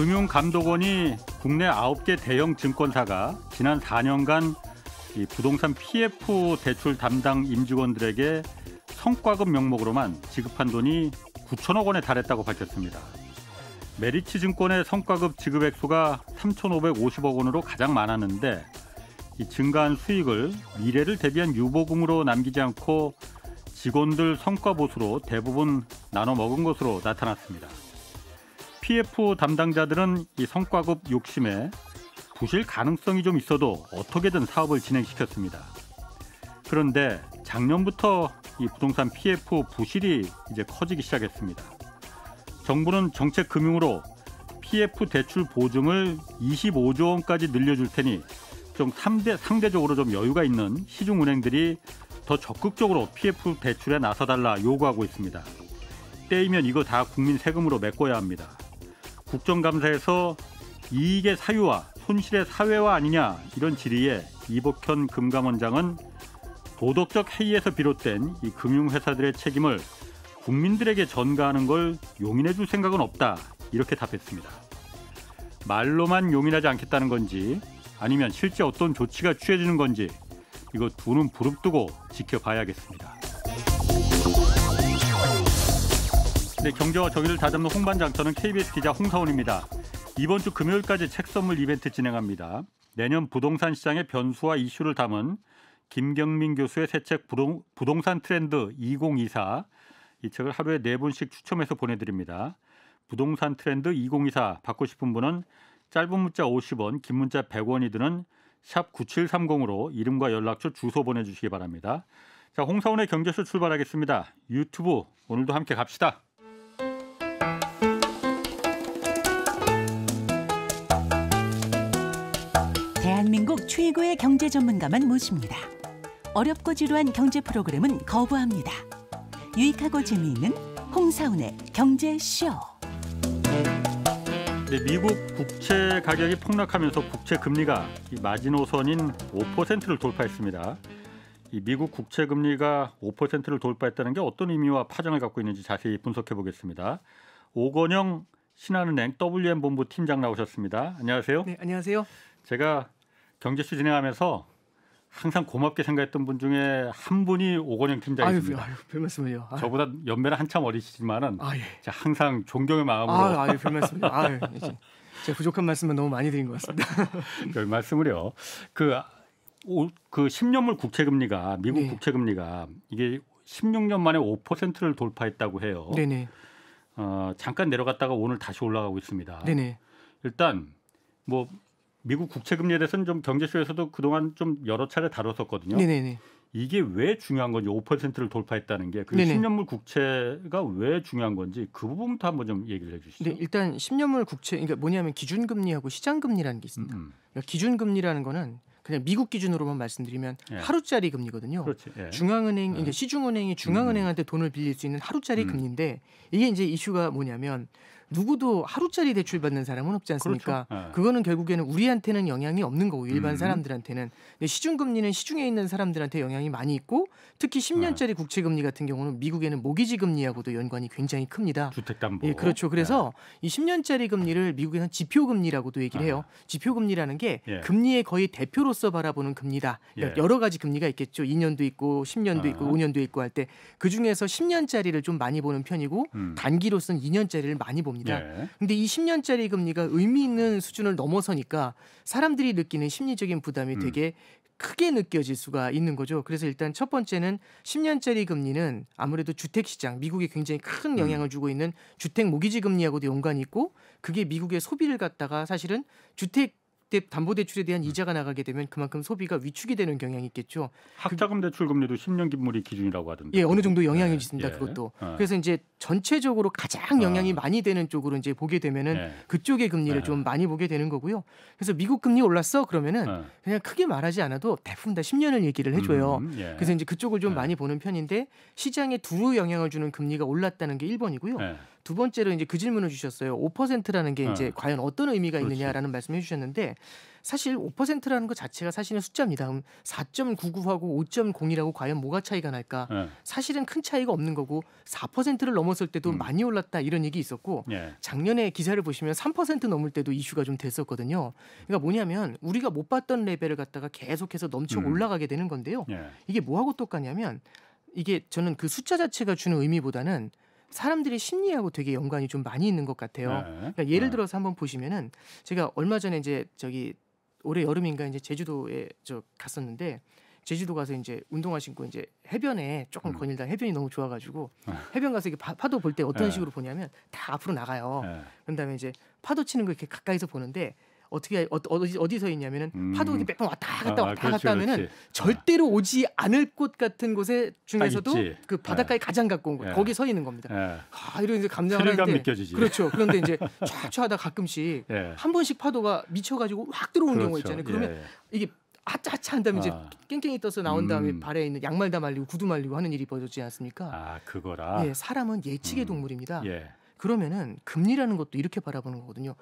금융감독원이 국내 9개 대형 증권사가 지난 4년간 이 부동산 PF 대출 담당 임직원들에게 성과급 명목으로만 지급한 돈이 9천억 원에 달했다고 밝혔습니다. 메리츠증권의 성과급 지급 액수가 3,550억 원으로 가장 많았는데 이 증가한 수익을 미래를 대비한 유보금으로 남기지 않고 직원들 성과 보수로 대부분 나눠 먹은 것으로 나타났습니다. PF 담당자들은 이 성과급 욕심에 부실 가능성이 좀 있어도 어떻게든 사업을 진행시켰습니다. 그런데 작년부터 이 부동산 PF 부실이 이제 커지기 시작했습니다. 정부는 정책금융으로 PF 대출 보증을 25조 원까지 늘려줄 테니 좀 상대적으로 좀 여유가 있는 시중은행들이 더 적극적으로 PF 대출에 나서달라 요구하고 있습니다. 때이면 이거 다 국민 세금으로 메꿔야 합니다. 국정감사에서 이익의 사유와 손실의 사회화 아니냐 이런 질의에 이복현 금감원장은 도덕적 해이에서 비롯된 이 금융회사들의 책임을 국민들에게 전가하는 걸 용인해 줄 생각은 없다 이렇게 답했습니다. 말로만 용인하지 않겠다는 건지 아니면 실제 어떤 조치가 취해지는 건지 이거 두 눈 부릅뜨고 지켜봐야겠습니다. 네, 경제와 정의를 다잡는 홍반장, 저는 KBS 기자 홍사원입니다. 이번 주 금요일까지 책 선물 이벤트 진행합니다. 내년 부동산 시장의 변수와 이슈를 담은 김경민 교수의 새 책 부동산 트렌드 2024, 이 책을 하루에 4분씩 추첨해서 보내드립니다. 부동산 트렌드 2024 받고 싶은 분은 짧은 문자 50원, 긴 문자 100원이 드는 샵 9730으로 이름과 연락처, 주소 보내주시기 바랍니다. 자, 홍사원의 경제쇼 출발하겠습니다. 유튜브 오늘도 함께 갑시다. 대한민국 최고의 경제 전문가만 모십니다. 어렵고 지루한 경제 프로그램은 거부합니다. 유익하고 재미있는 홍사훈의 경제쇼. 네, 미국 국채 가격이 폭락하면서 국채 금리가 마지노선인 5%를 돌파했습니다. 이 미국 국채 금리가 5%를 돌파했다는 게 어떤 의미와 파장을 갖고 있는지 자세히 분석해 보겠습니다. 오건영 신한은행 WM본부 팀장 나오셨습니다. 안녕하세요. 네, 안녕하세요. 제가 경제쇼 진행하면서 항상 고맙게 생각했던 분 중에 한 분이 오건영 팀장이십니다. 아유, 별 말씀을요. 저보다 연배는 한참 어리시지만은 예. 항상 존경의 마음으로. 별 말씀을요. 제가 부족한 말씀은 너무 많이 드린 것 같습니다. 별 말씀을요. 그 10년물 국채 금리가 미국 네. 국채 금리가 이게 16년 만에 5%를 돌파했다고 해요. 네네. 잠깐 내려갔다가 오늘 다시 올라가고 있습니다. 네네. 일단 뭐 미국 국채 금리에 대해서는 좀 경제쇼에서도 그동안 좀 여러 차례 다뤘었거든요. 네네네. 이게 왜 중요한 건지 5%를 돌파했다는 게 그 네네. 10년물 국채가 왜 중요한 건지 그 부분부터 한번 좀 얘기를 해주시죠. 네, 일단 10년물 국채, 그러니까 뭐냐면 기준금리하고 시장금리라는 게 있습니다. 그러니까 기준금리라는 거는 그냥 미국 기준으로만 말씀드리면 예. 하루짜리 금리거든요. 그렇지. 예. 중앙은행, 그러니까 시중은행이 중앙은행한테 돈을 빌릴 수 있는 하루짜리 금리인데 이게 이제 이슈가 뭐냐면 누구도 하루짜리 대출 받는 사람은 없지 않습니까? 그렇죠. 네. 그거는 결국에는 우리한테는 영향이 없는 거고 일반 사람들한테는. 근데 시중금리는 시중에 있는 사람들한테 영향이 많이 있고 특히 10년짜리 국채금리 같은 경우는 미국에는 모기지 금리하고도 연관이 굉장히 큽니다. 주택담보. 예, 그렇죠. 그래서 이 10년짜리 금리를 미국에서는 지표금리라고도 얘기를 해요. 지표금리라는 게 예. 금리의 거의 대표로서 바라보는 금리다. 그러니까 예. 여러 가지 금리가 있겠죠. 2년도 있고 10년도 있고 5년도 있고 할 때 그중에서 10년짜리를 좀 많이 보는 편이고 단기로서는 2년짜리를 많이 봅니다. 예. 근데 이 10년짜리 금리가 의미 있는 수준을 넘어서니까 사람들이 느끼는 심리적인 부담이 되게 크게 느껴질 수가 있는 거죠. 그래서 일단 첫 번째는 10년짜리 금리는 아무래도 주택시장, 미국에 굉장히 큰 영향을 주고 있는 주택 모기지 금리하고도 연관이 있고 그게 미국의 소비를 갖다가 사실은 주택 담보대출에 대한 이자가 나가게 되면 그만큼 소비가 위축이 되는 경향이 있겠죠. 학자금 대출 금리도 10년 기물이 기준이라고 하던데. 예, 어느 정도 영향이 있습니다. 예. 그것도. 그래서 이제 전체적으로 가장 영향이 많이 되는 쪽으로 이제 보게 되면은 그쪽의 금리를 좀 많이 보게 되는 거고요. 그래서 미국 금리 올랐어 그러면은 그냥 크게 말하지 않아도 대부분 다 10년을 얘기를 해줘요. 예. 그래서 이제 그쪽을 좀 많이 보는 편인데 시장에 두루 영향을 주는 금리가 올랐다는 게 1번이고요. 두 번째로 이제 그 질문을 주셨어요. 5%라는 게 이제 과연 어떤 의미가 그렇지. 있느냐라는 말씀해 주셨는데 사실 5%라는 것 자체가 사실은 숫자입니다. 그럼 4.99하고 5.0이라고 과연 뭐가 차이가 날까? 예. 사실은 큰 차이가 없는 거고 4%를 넘었을 때도 많이 올랐다 이런 얘기 있었고 예. 작년에 기사를 보시면 3% 넘을 때도 이슈가 좀 됐었거든요. 그러니까 뭐냐면 우리가 못 봤던 레벨을 갖다가 계속해서 넘쳐 올라가게 되는 건데요. 예. 이게 뭐하고 똑같냐면 이게 저는 그 숫자 자체가 주는 의미보다는 사람들의 심리하고 되게 연관이 좀 많이 있는 것 같아요. 예. 그러니까 예를 들어서 한번 보시면은 제가 얼마 전에 이제 저기 올해 여름인가 이제 제주도에 갔었는데 제주도 가서 이제 운동화 신고 이제 해변에 조금 거닐다 해변이 너무 좋아가지고 해변 가서 이렇게 파도 볼 때 어떤 예. 식으로 보냐면 다 앞으로 나가요. 예. 그런 다음에 이제 파도 치는 거 이렇게 가까이서 보는데 어떻게 어디서 있냐면은 파도 이렇게 몇 번 왔다 갔다 왔다 그렇지, 갔다 하면은 그렇지. 절대로 오지 않을 곳 같은 곳에 중에서도 있지. 그 바닷가에 가장 가까운 곳 예. 거기 서 있는 겁니다. 예. 이런 이제 감정을 스릴감 하는데 느껴지지. 그렇죠. 그런데 이제 쫙쫙 하다 가끔씩 예. 한 번씩 파도가 미쳐가지고 확 들어오는 경우가 있잖아요. 그러면 예. 이게 아짜차 한 다음에 이제 깽깽이 떠서 나온 다음에 음. 발에 있는 양말 다 말리고 구두 말리고 하는 일이 벌어지지 않습니까? 아, 그거라. 예, 사람은 예측의 동물입니다. 예. 그러면은 금리라는 것도 이렇게 바라보는 거거든요.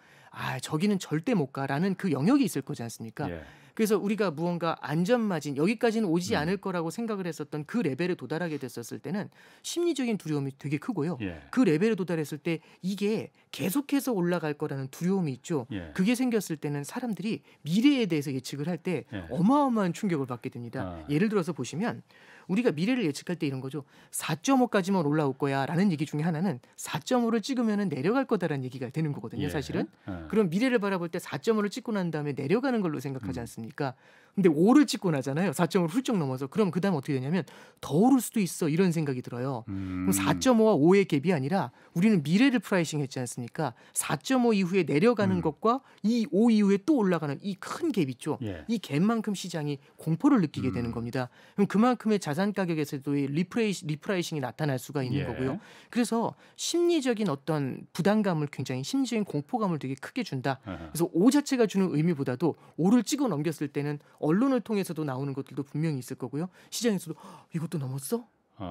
저기는 절대 못 가라는 그 영역이 있을 거지 않습니까? 예. 그래서 우리가 무언가 안전마진 여기까지는 오지 않을 거라고 생각을 했었던 그 레벨에 도달하게 됐었을 때는 심리적인 두려움이 되게 크고요. 예. 그 레벨에 도달했을 때 이게 계속해서 올라갈 거라는 두려움이 있죠. 예. 그게 생겼을 때는 사람들이 미래에 대해서 예측을 할 때 예. 어마어마한 충격을 받게 됩니다. 예를 들어서 보시면 우리가 미래를 예측할 때 이런 거죠. 4.5까지만 올라올 거야라는 얘기 중에 하나는 4.5를 찍으면 내려갈 거다라는 얘기가 되는 거거든요. 예. 사실은. 예. 그럼 미래를 바라볼 때 4.5를 찍고 난 다음에 내려가는 걸로 생각하지 않습니까? 근데 5를 찍고 나잖아요. 4.5를 훌쩍 넘어서. 그럼 그다음 어떻게 되냐면 더 오를 수도 있어 이런 생각이 들어요. 그럼 4.5와 5의 갭이 아니라 우리는 미래를 프라이싱 했지 않습니까? 4.5 이후에 내려가는 것과 이 5 이후에 또 올라가는 이 큰 갭 있죠. 예. 이 갭만큼 시장이 공포를 느끼게 되는 겁니다. 그럼 그만큼의 자산 가격에서도 리프라이싱이 나타날 수가 있는 예. 거고요. 그래서 심리적인 어떤 부담감을 굉장히 심리적인 공포감을 되게 크게 준다. 그래서 5 자체가 주는 의미보다도 5를 찍어 넘겼을 때는 언론을 통해서도 나오는 것들도 분명히 있을 거고요. 시장에서도 이것도 넘었어?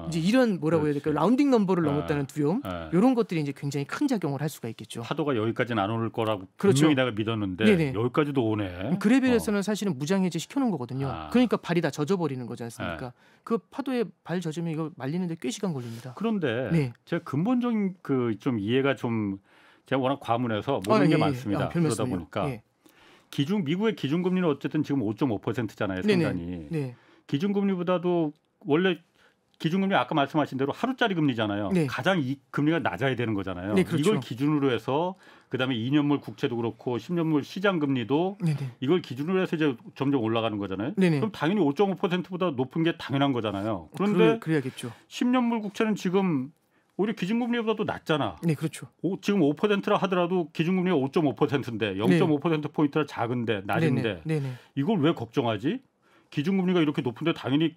이제 이런 뭐라고 해야 될까요? 라운딩 넘버를 넘었다는 두려움 이런 것들이 이제 굉장히 큰 작용을 할 수가 있겠죠. 파도가 여기까지는 안 올 거라고 그렇죠. 분명히 내가 믿었는데 네네. 여기까지도 오네. 그 레벨에서는 사실은 무장해제 시켜놓은 거거든요. 그러니까 발이 다 젖어버리는 거지 않습니까? 그 파도에 발 젖으면 이거 말리는데 꽤 시간 걸립니다. 그런데 네. 제가 근본적인 그 좀 이해가 좀 제가 워낙 과문해서 모르는 게 많습니다. 별 그러다 말씀을요. 보니까 예. 미국의 기준금리는 어쨌든 지금 5.5%잖아요. 상단이. 네. 기준금리보다도 원래 기준금리 아까 말씀하신 대로 하루짜리 금리잖아요. 네. 가장 이 금리가 낮아야 되는 거잖아요. 네, 그렇죠. 이걸 기준으로 해서 그다음에 2년물 국채도 그렇고 10년물 시장 금리도 네네. 이걸 기준으로 해서 이제 점점 올라가는 거잖아요. 네네. 그럼 당연히 5.5%보다 높은 게 당연한 거잖아요. 그런데 그래야겠죠. 10년물 국채는 지금 오히려 기준금리보다도 낮잖아. 네, 그렇죠. 지금 5%라 하더라도 기준금리가 5.5%인데 0.5%포인트라 작은데 낮은데 네네. 이걸 왜 걱정하지? 기준금리가 이렇게 높은데 당연히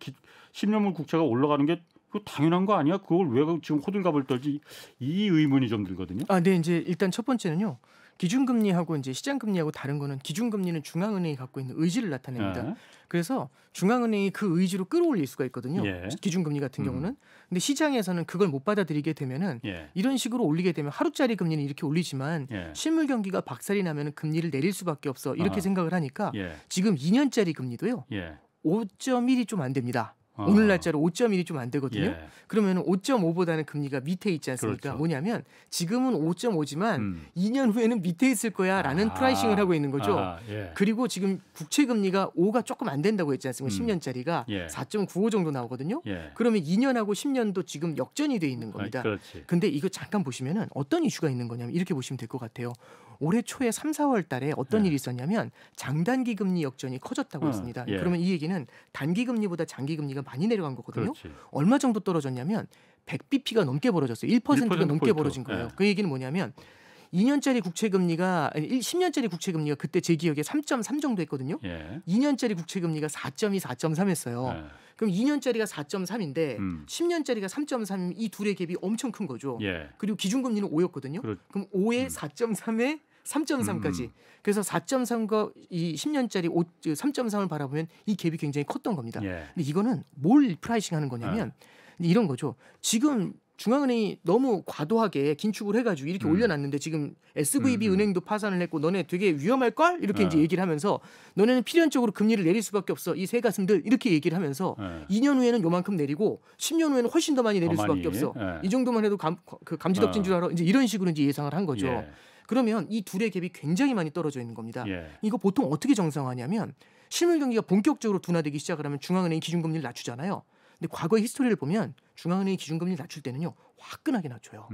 10년물 국채가 올라가는 게 그거 당연한 거 아니야? 그걸 왜 지금 호들갑을 떨지? 이 의문이 좀 들거든요. 네, 이제 일단 첫 번째는요. 기준금리하고 이제 시장금리하고 다른 거는 기준금리는 중앙은행이 갖고 있는 의지를 나타냅니다. 예. 그래서 중앙은행이 그 의지로 끌어올릴 수가 있거든요. 예. 기준금리 같은 경우는. 근데 시장에서는 그걸 못 받아들이게 되면은 예. 이런 식으로 올리게 되면 하루짜리 금리는 이렇게 올리지만 예. 실물 경기가 박살이 나면은 금리를 내릴 수밖에 없어. 이렇게 아하. 생각을 하니까 예. 지금 2년짜리 금리도요. 예. 5.1이 좀 안 됩니다. 오늘 날짜로 5.1이 좀 안 되거든요. 예. 그러면 5.5보다는 금리가 밑에 있지 않습니까? 그렇죠. 뭐냐면 지금은 5.5지만 2년 후에는 밑에 있을 거야라는 프라이싱을 하고 있는 거죠. 예. 그리고 지금 국채 금리가 5가 조금 안 된다고 했지 않습니까? 10년짜리가 예. 4.95 정도 나오거든요. 예. 그러면 2년하고 10년도 지금 역전이 돼 있는 겁니다. 그렇지. 근데 이거 잠깐 보시면은 어떤 이슈가 있는 거냐면 이렇게 보시면 될 것 같아요. 올해 초에 3, 4월 달에 어떤 일이 있었냐면 장단기 금리 역전이 커졌다고 했습니다. 예. 그러면 이 얘기는 단기 금리보다 장기 금리가 많이 내려간 거거든요. 그렇지. 얼마 정도 떨어졌냐면 100bp가 넘게 벌어졌어요. 1%가 넘게 포인트. 벌어진 거예요. 예. 그 얘기는 뭐냐면 2년짜리 국채 금리가 10년짜리 국채 금리가 그때 제 기억에 3.3 정도 했거든요. 예. 2년짜리 국채 금리가 4.2, 4.3 했어요. 예. 그럼 2년짜리가 4.3인데 음. 10년짜리가 3.3, 이 둘의 갭이 엄청 큰 거죠. 예. 그리고 기준금리는 5였거든요. 그럼 5에 4.3에 3.3까지. 그래서 4.3과 이 10년짜리 3.3을 바라보면 이 갭이 굉장히 컸던 겁니다. 예. 근데 이거는 뭘 프라이싱하는 거냐면 이런 거죠. 지금 중앙은행이 너무 과도하게 긴축을 해가지고 이렇게 올려놨는데 지금 SVB 은행도 파산을 했고 너네 되게 위험할 걸 이렇게 이제 얘기를 하면서 너네는 필연적으로 금리를 내릴 수밖에 없어 이 새 가슴들 이렇게 얘기를 하면서 2년 후에는 요만큼 내리고 10년 후에는 훨씬 더 많이 내릴 수밖에 없어. 이 정도만 해도 감지 덕진 줄 알아. 이제 이런 식으로 이제 예상을 한 거죠. 예. 그러면 이 둘의 갭이 굉장히 많이 떨어져 있는 겁니다. 예. 이거 보통 어떻게 정상화하냐면 실물 경기가 본격적으로 둔화되기 시작을 하면 중앙은행이 기준금리를 낮추잖아요. 근데 과거의 히스토리를 보면 중앙은행이 기준금리를 낮출 때는요 화끈하게 낮춰요.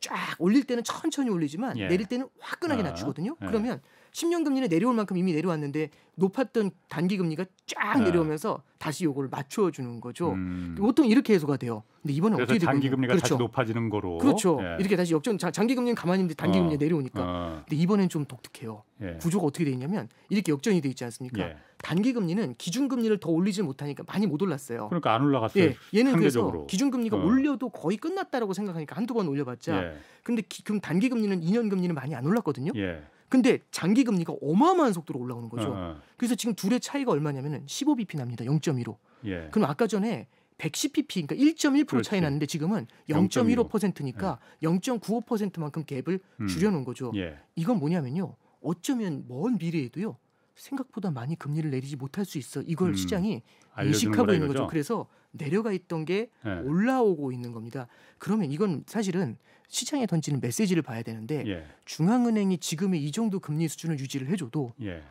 쫙 올릴 때는 천천히 올리지만 예. 내릴 때는 화끈하게 낮추거든요. 예. 그러면 10년 금리는 내려올 만큼 이미 내려왔는데 높았던 단기 금리가 쫙 예. 내려오면서 다시 요거를 맞춰주는 거죠. 보통 이렇게 해소가 돼요. 근데 이번에 그래서 어떻게 되고 단기 있냐면 금리가 그렇죠. 다시 높아지는 거로. 그렇죠. 예. 이렇게 다시 역전 장기 금리는 가만히 있는데 단기 금리가 내려오니까. 근데 이번엔 좀 독특해요. 예. 구조가 어떻게 돼 있냐면 이렇게 역전이 돼 있지 않습니까? 예. 단기 금리는 기준 금리를 더 올리지 못하니까 많이 못 올랐어요. 그러니까 안 올라갔어요. 예, 얘는 상대적으로. 그래서 기준 금리가 올려도 거의 끝났다라고 생각하니까 한두 번 올려봤자. 예. 근데 그럼 단기 금리는 2년 금리는 많이 안 올랐거든요. 예. 근데 장기 금리가 어마어마한 속도로 올라오는 거죠. 그래서 지금 둘의 차이가 얼마냐면은 15bp 납니다. 0.15. 예. 그럼 아까 전에 110bp 그러니까 1.1% 그렇지. 차이 났는데 지금은 0.15%니까 0.95%만큼 갭을 줄여놓은 거죠. 예. 이건 뭐냐면요. 어쩌면 먼 미래에도요. 생각보다 많이 금리를 내리지 못할 수 있어. 이걸 시장이 알려주는 인식하고 거라 있는 이거죠? 거죠. 그래서 내려가 있던 게 예. 올라오고 있는 겁니다. 그러면 이건 사실은 시장에 던지는 메시지를 봐야 되는데 예. 중앙은행이 지금의 이 정도 금리 수준을 유지를 해줘도 예.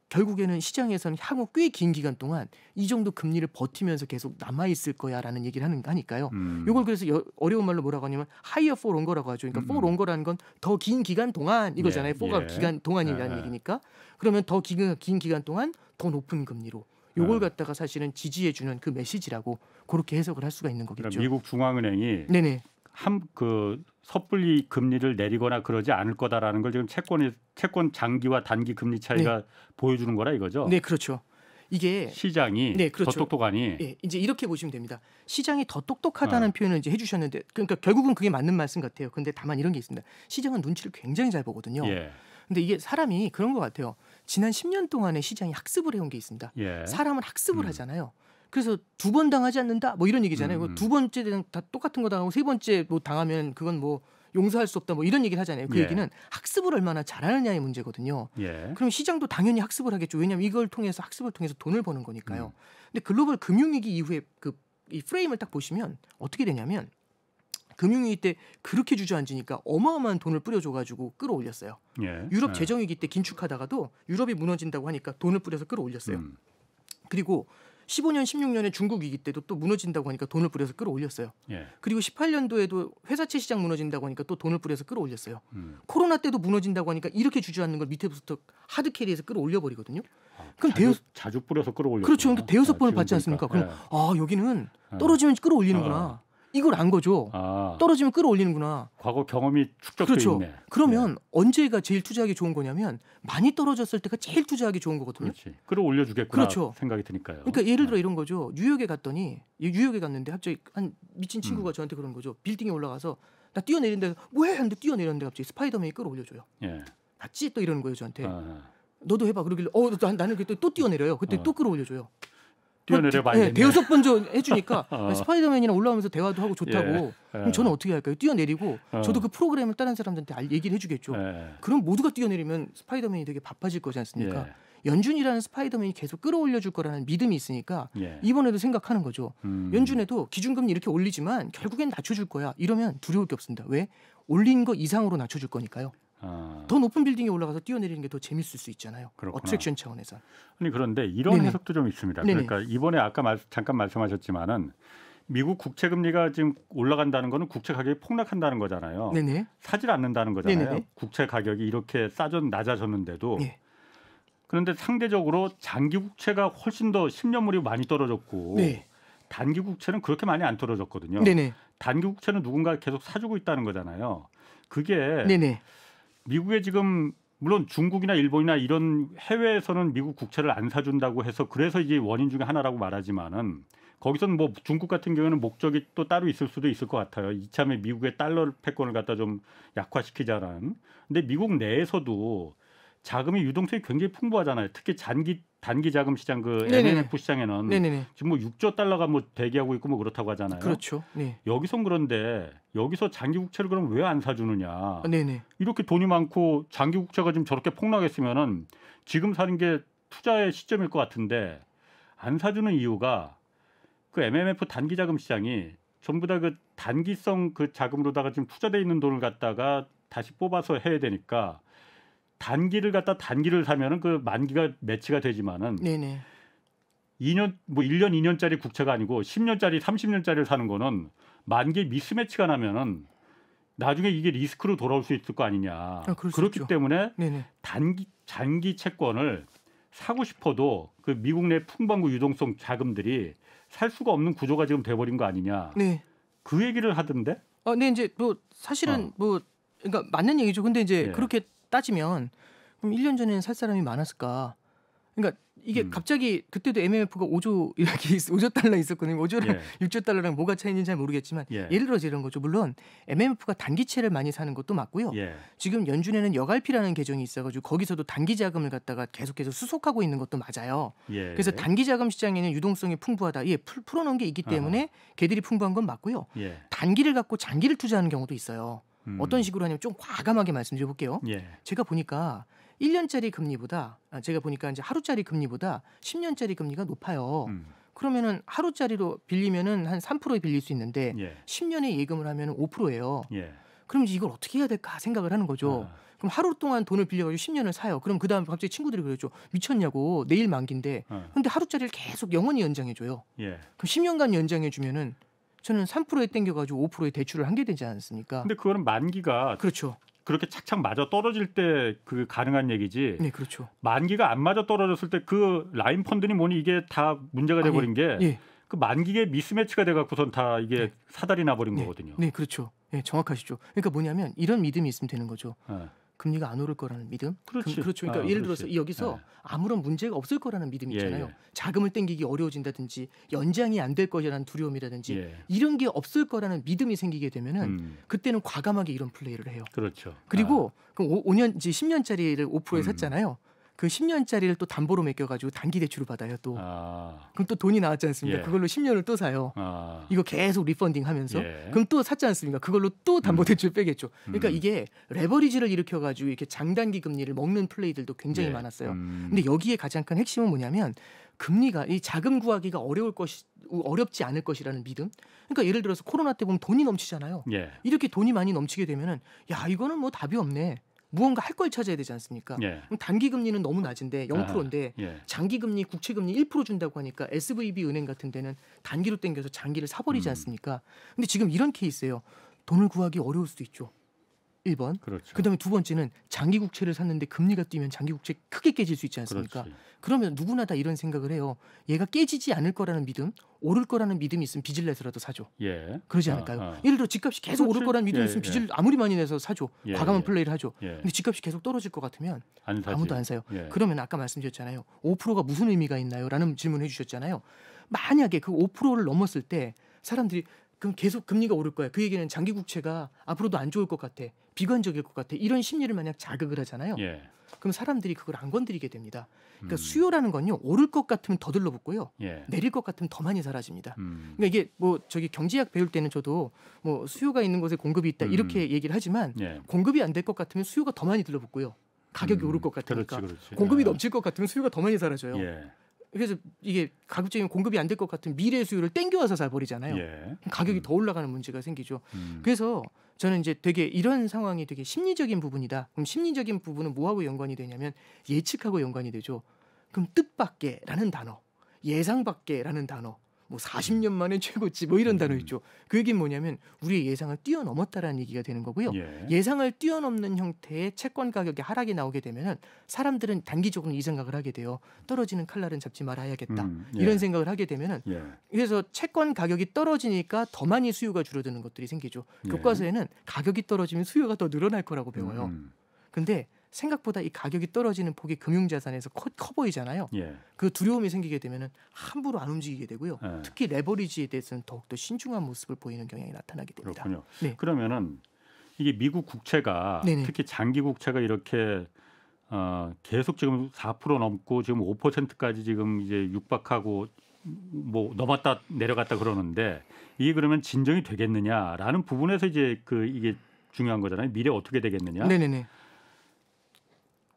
결국에는 시장에서는 향후 꽤 긴 기간 동안 이 정도 금리를 버티면서 계속 남아 있을 거야라는 얘기를 하니까요. 이걸 그래서 어려운 말로 뭐라고 하냐면 higher for longer라고 하죠. 그러니까 for longer라는 건 더 긴 기간 동안 이거잖아요. 예, for가 예. 기간 동안이라는 얘기니까. 그러면 더 긴 기간 동안 더 높은 금리로 요걸 갖다가 사실은 지지해주는 그 메시지라고 그렇게 해석을 할 수가 있는 거겠죠. 그러니까 미국 중앙은행이 네네. 그 섣불리 금리를 내리거나 그러지 않을 거다라는 걸 지금 채권 장기와 단기 금리 차이가 보여주는 거라 이거죠. 네, 그렇죠. 이게 시장이 네, 그렇죠. 더 똑똑하니. 예, 이제 이렇게 보시면 됩니다. 시장이 더 똑똑하다는 표현을 이제 해주셨는데, 그러니까 결국은 그게 맞는 말씀 같아요. 근데 다만 이런 게 있습니다. 시장은 눈치를 굉장히 잘 보거든요. 예. 근데 이게 사람이 그런 것 같아요. 지난 10년 동안에 시장이 학습을 해온 게 있습니다. 예. 사람은 학습을 하잖아요. 그래서 두 번 당하지 않는다, 뭐 이런 얘기잖아요. 두 번째 다 똑같은 거 당하고 세 번째 뭐 당하면 그건 뭐 용서할 수 없다, 뭐 이런 얘기를 하잖아요. 그 예. 얘기는 학습을 얼마나 잘하느냐의 문제거든요. 예. 그럼 시장도 당연히 학습을 하겠죠. 왜냐하면 이걸 통해서 학습을 통해서 돈을 버는 거니까요. 근데 글로벌 금융위기 이후에 이 프레임을 딱 보시면 어떻게 되냐면 금융위기 때 그렇게 주저앉으니까 어마어마한 돈을 뿌려줘가지고 끌어올렸어요. 예. 유럽 재정위기 때 긴축하다가도 유럽이 무너진다고 하니까 돈을 뿌려서 끌어올렸어요. 그리고 15년, 16년에 중국 위기 때도 또 무너진다고 하니까 돈을 뿌려서 끌어올렸어요. 예. 그리고 18년도에도 회사채 시장 무너진다고 하니까 또 돈을 뿌려서 끌어올렸어요. 코로나 때도 무너진다고 하니까 이렇게 주저앉는 걸 밑에부터 하드 캐리해서 끌어올려 버리거든요. 그럼 자주 뿌려서 끌어올렸. 그렇죠. 그러니까 대여섯 번을 받지 않습니까? 그럼 여기는 떨어지면 끌어올리는구나. 이걸 안 거죠. 떨어지면 끌어올리는구나. 과거 경험이 축적돼 그렇죠. 있네. 그러면 언제가 제일 투자하기 좋은 거냐면 많이 떨어졌을 때가 제일 투자하기 좋은 거거든요. 그렇지. 끌어올려 주겠구나 그렇죠. 생각이 드니까요. 그러니까 예를 들어 이런 거죠. 뉴욕에 갔는데 갑자기 한 미친 친구가 저한테 그런 거죠. 빌딩에 올라가서 나 뛰어내린다. 왜? 하는데 뛰어내렸는데 갑자기 스파이더맨이 끌어올려줘요. 예. 맞지? 또 이러는 거예요 저한테. 너도 해봐. 그러길래 나는 또 뛰어내려요. 그때 또 끌어올려줘요. 뛰어내려 봐야겠네. 대여섯 번 해주니까 스파이더맨이랑 올라오면서 대화도 하고 좋다고. 예. 그럼 저는 어떻게 할까요? 뛰어내리고 저도 그 프로그램을 다른 사람들한테 얘기를 해주겠죠. 그럼 모두가 뛰어내리면 스파이더맨이 되게 바빠질 거지 않습니까? 연준이라는 스파이더맨이 계속 끌어올려줄 거라는 믿음이 있으니까 이번에도 생각하는 거죠. 연준에도 기준금리 이렇게 올리지만 결국엔 낮춰줄 거야. 이러면 두려울 게 없습니다. 왜? 올린 거 이상으로 낮춰줄 거니까요. 더 높은 빌딩에 올라가서 뛰어내리는 게 더 재밌을 수 있잖아요. 그렇구나. 어트랙션 차원에서. 아니 그런데 이런 네네. 해석도 좀 있습니다. 네네. 그러니까 이번에 아까 잠깐 말씀하셨지만은 미국 국채 금리가 지금 올라간다는 거는 국채 가격이 폭락한다는 거잖아요. 네네. 사질 않는다는 거잖아요. 네네네. 국채 가격이 이렇게 낮아졌는데도. 네. 그런데 상대적으로 장기 국채가 훨씬 더 10년물이 많이 떨어졌고 네. 단기 국채는 그렇게 많이 안 떨어졌거든요. 네네. 단기 국채는 누군가 계속 사주고 있다는 거잖아요. 그게 네네. 미국에 지금 물론 중국이나 일본이나 이런 해외에서는 미국 국채를 안 사준다고 해서 그래서 이제 원인 중에 하나라고 말하지만은 거기서는 뭐 중국 같은 경우에는 목적이 또 따로 있을 수도 있을 것 같아요. 이참에 미국의 달러 패권을 갖다 좀 약화시키자는. 근데 미국 내에서도 자금의 유동성이 굉장히 풍부하잖아요. 특히 단기 자금 시장 그 네네네. MMF 시장에는 네네네. 지금 뭐 6조 달러가 뭐 대기하고 있고 뭐 그렇다고 하잖아요. 그렇죠. 네. 여기선 그런데 여기서 장기 국채를 그럼 왜 안 사주느냐? 네네. 이렇게 돈이 많고 장기 국채가 지금 저렇게 폭락했으면은 지금 사는 게 투자의 시점일 것 같은데 안 사주는 이유가 그 MMF 단기 자금 시장이 전부 다 그 단기성 그 자금으로다가 지금 투자돼 있는 돈을 갖다가 다시 뽑아서 해야 되니까 단기를 갖다 단기를 사면은 그 만기가 매치가 되지만은 네네. 2년 뭐 1년 2년짜리 국채가 아니고 10년짜리 30년짜리를 사는 거는 만기 미스매치가 나면은 나중에 이게 리스크로 돌아올 수 있을 거 아니냐. 그럴 수 그렇기 있죠. 때문에 네네. 장기 채권을 사고 싶어도 그 미국 내 풍부한 유동성 자금들이 살 수가 없는 구조가 지금 돼버린 거 아니냐. 네. 그 얘기를 하던데. 네, 이제 뭐 사실은 뭐 그러니까 맞는 얘기죠. 근데 이제 예. 그렇게 따지면 그럼 1년 전에는 살 사람이 많았을까? 그러니까 이게 갑자기 그때도 MMF가 5조 이렇게 5조 달러 있었거든요. 5조랑 예. 6조 달러랑 뭐가 차이는지 잘 모르겠지만 예. 예를 들어서 이런 거죠. 물론 MMF가 단기채를 많이 사는 것도 맞고요. 예. 지금 연준에는 여갈피라는 계정이 있어가지고 거기서도 단기 자금을 갖다가 계속해서 수속하고 있는 것도 맞아요. 예. 그래서 단기 자금 시장에는 유동성이 풍부하다. 풀어놓은 게 있기 때문에 걔들이 풍부한 건 맞고요. 예. 단기를 갖고 장기를 투자하는 경우도 있어요. 어떤 음. 식으로 하냐면 좀 과감하게 말씀드려 볼게요. 예. 제가 보니까 1년짜리 금리보다 제가 보니까 이제 하루짜리 금리보다 10년짜리 금리가 높아요. 그러면은 하루짜리로 빌리면은 한 3%에 빌릴 수 있는데 예. 10년에 예금을 하면은 5%예요. 예. 그럼 이제 이걸 어떻게 해야 될까 생각을 하는 거죠. 그럼 하루 동안 돈을 빌려가지고 10년을 사요. 그럼 그 다음에 갑자기 친구들이 그러죠. 미쳤냐고 내일 만기인데. 근데 하루짜리를 계속 영원히 연장해줘요. 예. 그럼 10년간 연장해주면은 저는 3%에 땡겨가지고 5%에 대출을 하게 되지 않습니까? 근데 그거는 만기가 그렇죠. 그렇게 착착 맞아 떨어질 때 그 가능한 얘기지. 네, 그렇죠. 만기가 안 맞아 떨어졌을 때 그 라인 펀드니 뭐니 이게 다 문제가 돼 버린 게 예. 그 만기에 미스매치가 돼 갖고선 다 이게 네. 사달이 나 버린 네. 거거든요. 네, 그렇죠. 네, 정확하시죠. 그러니까 뭐냐면 이런 믿음이 있으면 되는 거죠. 예. 금리가 안 오를 거라는 믿음. 그렇지. 그렇죠. 그러니까 예를 그렇지. 들어서 여기서 아무런 문제가 없을 거라는 믿음이 예, 있잖아요. 예. 자금을 땡기기 어려워진다든지 연장이 안 될 것이라는 두려움이라든지 예. 이런 게 없을 거라는 믿음이 생기게 되면은 그때는 과감하게 이런 플레이를 해요. 그렇죠. 그리고 그럼 5년 이제 10년짜리를 5%에 샀잖아요. 그 10년짜리를 또 담보로 맡겨가지고 단기 대출을 받아요. 또 그럼 또 돈이 나왔지 않습니까? 예. 그걸로 10년을 또 사요. 이거 계속 리펀딩하면서 예. 그럼 또 샀지 않습니까? 그걸로 또 담보 대출 빼겠죠. 그러니까 이게 레버리지를 일으켜가지고 이렇게 장단기 금리를 먹는 플레이들도 굉장히 예. 많았어요. 근데 여기에 가장 큰 핵심은 뭐냐면 금리가 이 자금 구하기가 어렵지 않을 것이라는 믿음. 그러니까 예를 들어서 코로나 때 보면 돈이 넘치잖아요. 예. 이렇게 돈이 많이 넘치게 되면은 야 이거는 뭐 답이 없네. 무언가 할 걸 찾아야 되지 않습니까? 예. 그럼 단기 금리는 너무 낮은데 0%인데 예. 장기 금리, 국채 금리 1% 준다고 하니까 SVB 은행 같은 데는 단기로 땡겨서 장기를 사버리지 않습니까? 근데 지금 이런 케이스예요. 돈을 구하기 어려울 수도 있죠. 1번. 그렇죠. 그다음에 두 번째는 장기 국채를 샀는데 금리가 뛰면 장기 국채 크게 깨질 수 있지 않습니까? 그렇지. 그러면 누구나 다 이런 생각을 해요. 얘가 깨지지 않을 거라는 믿음, 오를 거라는 믿음이 있으면 빚을 내서라도 사죠. 예. 그러지 않을까요? 예를 들어 집값이 계속 그렇지. 오를 거라는 믿음이 예, 있으면 예. 빚을 아무리 많이 내서 사죠. 예, 과감한 예. 플레이를 하죠. 예. 근데 집값이 계속 떨어질 것 같으면 안 사지. 아무도 안 사요. 예. 그러면 아까 말씀드렸잖아요. 5%가 무슨 의미가 있나요? 라는 질문을 해주셨잖아요. 만약에 그 5%를 넘었을 때 사람들이 그럼 계속 금리가 오를 거야. 그 얘기는 장기 국채가 앞으로도 안 좋을 것 같아. 비관적일 것 같아. 이런 심리를 만약 자극을 하잖아요. 예. 그럼 사람들이 그걸 안 건드리게 됩니다. 그러니까 수요라는 건요. 오를 것 같으면 더 들러붙고요. 예. 내릴 것 같으면 더 많이 사라집니다. 그러니까 이게 뭐 저기 경제학 배울 때는 저도 뭐 수요가 있는 곳에 공급이 있다 이렇게 얘기를 하지만 예. 공급이 안 될 것 같으면 수요가 더 많이 들러붙고요. 가격이 오를 것 같으니까. 그렇지. 공급이 아. 넘칠 것 같으면 수요가 더 많이 사라져요. 예. 그래서 이게 가급적이면 공급이 안 될 것 같은 미래 수요를 땡겨와서 사버리잖아요. 예. 그럼 가격이 더 올라가는 문제가 생기죠. 음. 그래서 저는 이제 되게 이런 상황이 되게 심리적인 부분이다. 그럼 심리적인 부분은 뭐하고 연관이 되냐면 예측하고 연관이 되죠. 그럼 뜻밖에라는 단어, 예상밖에라는 단어, 뭐 40년 만에 최고치 뭐 이런 단어 있죠. 그 얘기는 뭐냐면 우리의 예상을 뛰어넘었다라는 얘기가 되는 거고요. 예상을 뛰어넘는 형태의 채권 가격의 하락이 나오게 되면은 사람들은 단기적으로 이 생각을 하게 돼요. 떨어지는 칼날은 잡지 말아야겠다. 예. 이런 생각을 하게 되면은 예. 그래서 채권 가격이 떨어지니까 더 많이 수요가 줄어드는 것들이 생기죠. 예. 교과서에는 가격이 떨어지면 수요가 더 늘어날 거라고 배워요. 근데 생각보다 이 가격이 떨어지는 폭이 금융자산에서 커 보이잖아요. 예. 그 두려움이 생기게 되면은 함부로 안 움직이게 되고요. 예. 특히 레버리지에 대해서는 더욱더 신중한 모습을 보이는 경향이 나타나게 됩니다. 그렇군요. 네. 그러면은 이게 미국 국채가 네네. 특히 장기 국채가 이렇게 계속 지금 4% 넘고 지금 5%까지 지금 이제 육박하고 뭐 넘었다 내려갔다 그러는데 이게 그러면 진정이 되겠느냐라는 부분에서 이제 이게 중요한 거잖아요. 미래 어떻게 되겠느냐. 네네네.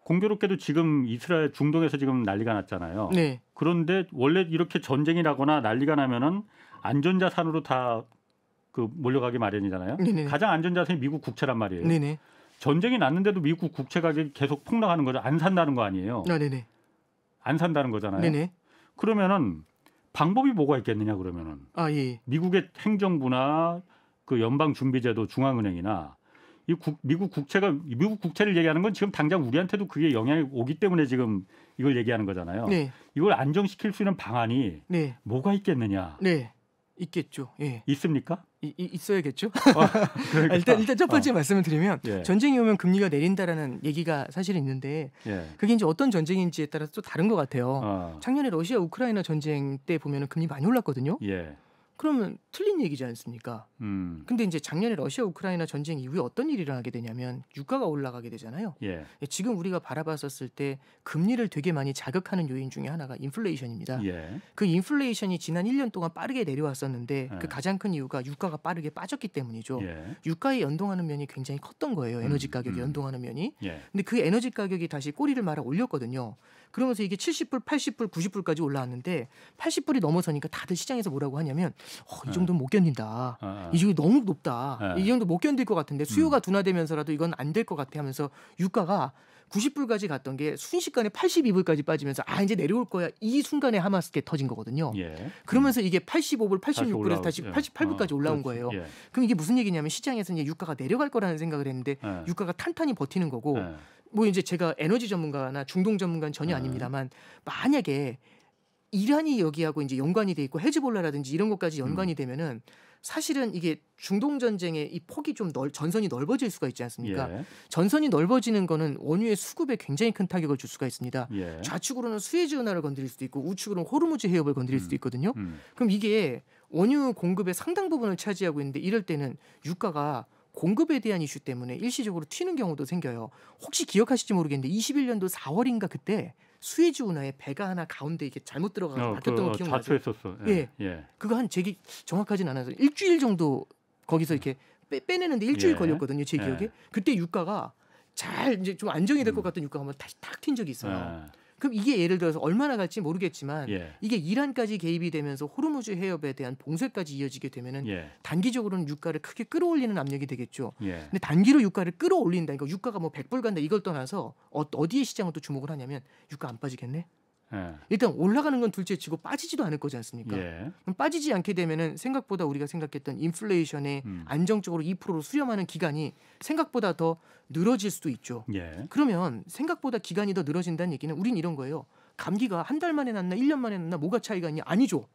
공교롭게도 지금 이스라엘 중동에서 지금 난리가 났잖아요. 네. 그런데 원래 이렇게 전쟁이 나거나 난리가 나면은 안전자산으로 다 몰려가기 마련이잖아요. 네네. 가장 안전자산이 미국 국채란 말이에요. 네네. 전쟁이 났는데도 미국 국채 가격이 계속 폭락하는 거죠. 안 산다는 거 아니에요. 네네. 안 산다는 거잖아요. 네네. 그러면은 방법이 뭐가 있겠느냐 그러면은 예. 미국의 행정부나 그 연방준비제도 중앙은행이나 미국 국채를 얘기하는 건 지금 당장 우리한테도 그게 영향이 오기 때문에 지금 이걸 얘기하는 거잖아요. 네. 이걸 안정시킬 수 있는 방안이 네. 뭐가 있겠느냐? 네. 있겠죠. 예. 있습니까? 있어야겠죠. 그러니까. 일단 첫 번째 말씀을 드리면 예. 전쟁이 오면 금리가 내린다라는 얘기가 사실 있는데 예. 그게 이제 어떤 전쟁인지에 따라서 또 다른 것 같아요. 작년에 러시아 우크라이나 전쟁 때 보면은 금리 많이 올랐거든요. 예. 그러면 틀린 얘기지 않습니까? 근데 이제 작년에 러시아 우크라이나 전쟁 이후에 어떤 일이 일어나게 되냐면 유가가 올라가게 되잖아요. 예. 지금 우리가 바라봤었을 때 금리를 되게 많이 자극하는 요인 중에 하나가 인플레이션입니다. 예. 그 인플레이션이 지난 1년 동안 빠르게 내려왔었는데 예. 그 가장 큰 이유가 유가가 빠르게 빠졌기 때문이죠. 예. 유가에 연동하는 면이 굉장히 컸던 거예요. 에너지 가격에 연동하는 면이. 예. 근데 그 에너지 가격이 다시 꼬리를 말아 올렸거든요. 그러면서 이게 70불, 80불, 90불까지 올라왔는데 80불이 넘어서니까 다들 시장에서 뭐라고 하냐면 이 정도는 못 견딘다. 이 정도 너무 높다. 이 정도 못 견딜 것 같은데 수요가 둔화되면서라도 이건 안 될 것 같아 하면서 유가가 90불까지 갔던 게 순식간에 82불까지 빠지면서 이제 내려올 거야. 이 순간에 하마스게 터진 거거든요. 예. 그러면서 이게 85불, 86불에서 다시 예. 88불까지 올라온 거예요. 예. 그럼 이게 무슨 얘기냐면 시장에서 이제 유가가 내려갈 거라는 생각을 했는데 유가가 탄탄히 버티는 거고 뭐 이제 제가 에너지 전문가나 중동 전문가는 전혀 아닙니다만 만약에 이란이 여기하고 이제 연관이 돼 있고 헤즈볼라라든지 이런 것까지 연관이 되면은 사실은 이게 중동 전쟁의 이 폭이 좀 전선이 넓어질 수가 있지 않습니까? 예. 전선이 넓어지는 거는 원유의 수급에 굉장히 큰 타격을 줄 수가 있습니다. 예. 좌측으로는 수에즈 운하를 건드릴 수도 있고 우측으로는 호르무즈 해협을 건드릴 수도 있거든요. 그럼 이게 원유 공급의 상당 부분을 차지하고 있는데 이럴 때는 유가가 공급에 대한 이슈 때문에 일시적으로 튀는 경우도 생겨요. 혹시 기억하실지 모르겠는데 21년도 4월인가 그때 수에즈 운하에 배가 하나 가운데 이렇게 잘못 들어가서 막혔던 거 기억나죠? 좌초했었어. 예. 그거 한 제기 정확하진 않아서 일주일 정도 거기서 이렇게 빼내는데 일주일 걸렸거든요. 제 기억에. 그때 유가가 잘 이제 좀 안정이 될 것 같던 유가가 한번 다시 탁 튄 적이 있어요. 그럼 이게 예를 들어서 얼마나 갈지 모르겠지만 이게 이란까지 개입이 되면서 호르무즈 해협에 대한 봉쇄까지 이어지게 되면은 단기적으로는 유가를 크게 끌어올리는 압력이 되겠죠. 근데 단기로 유가를 끌어올린다. 그러니까 유가가 뭐 100불 간다 이걸 떠나서 어디에 시장은 또 주목을 하냐면 유가 안 빠지겠네. 일단 올라가는 건 둘째치고 빠지지도 않을 거지 않습니까? 그럼 빠지지 않게 되면은 생각보다 우리가 생각했던 인플레이션에 안정적으로 2%로 수렴하는 기간이 생각보다 더 늘어질 수도 있죠. 그러면 생각보다 기간이 더 늘어진다는 얘기는 우린 이런 거예요. 감기가 한 달 만에 났나 1년 만에 났나 뭐가 차이가 있냐? 아니죠.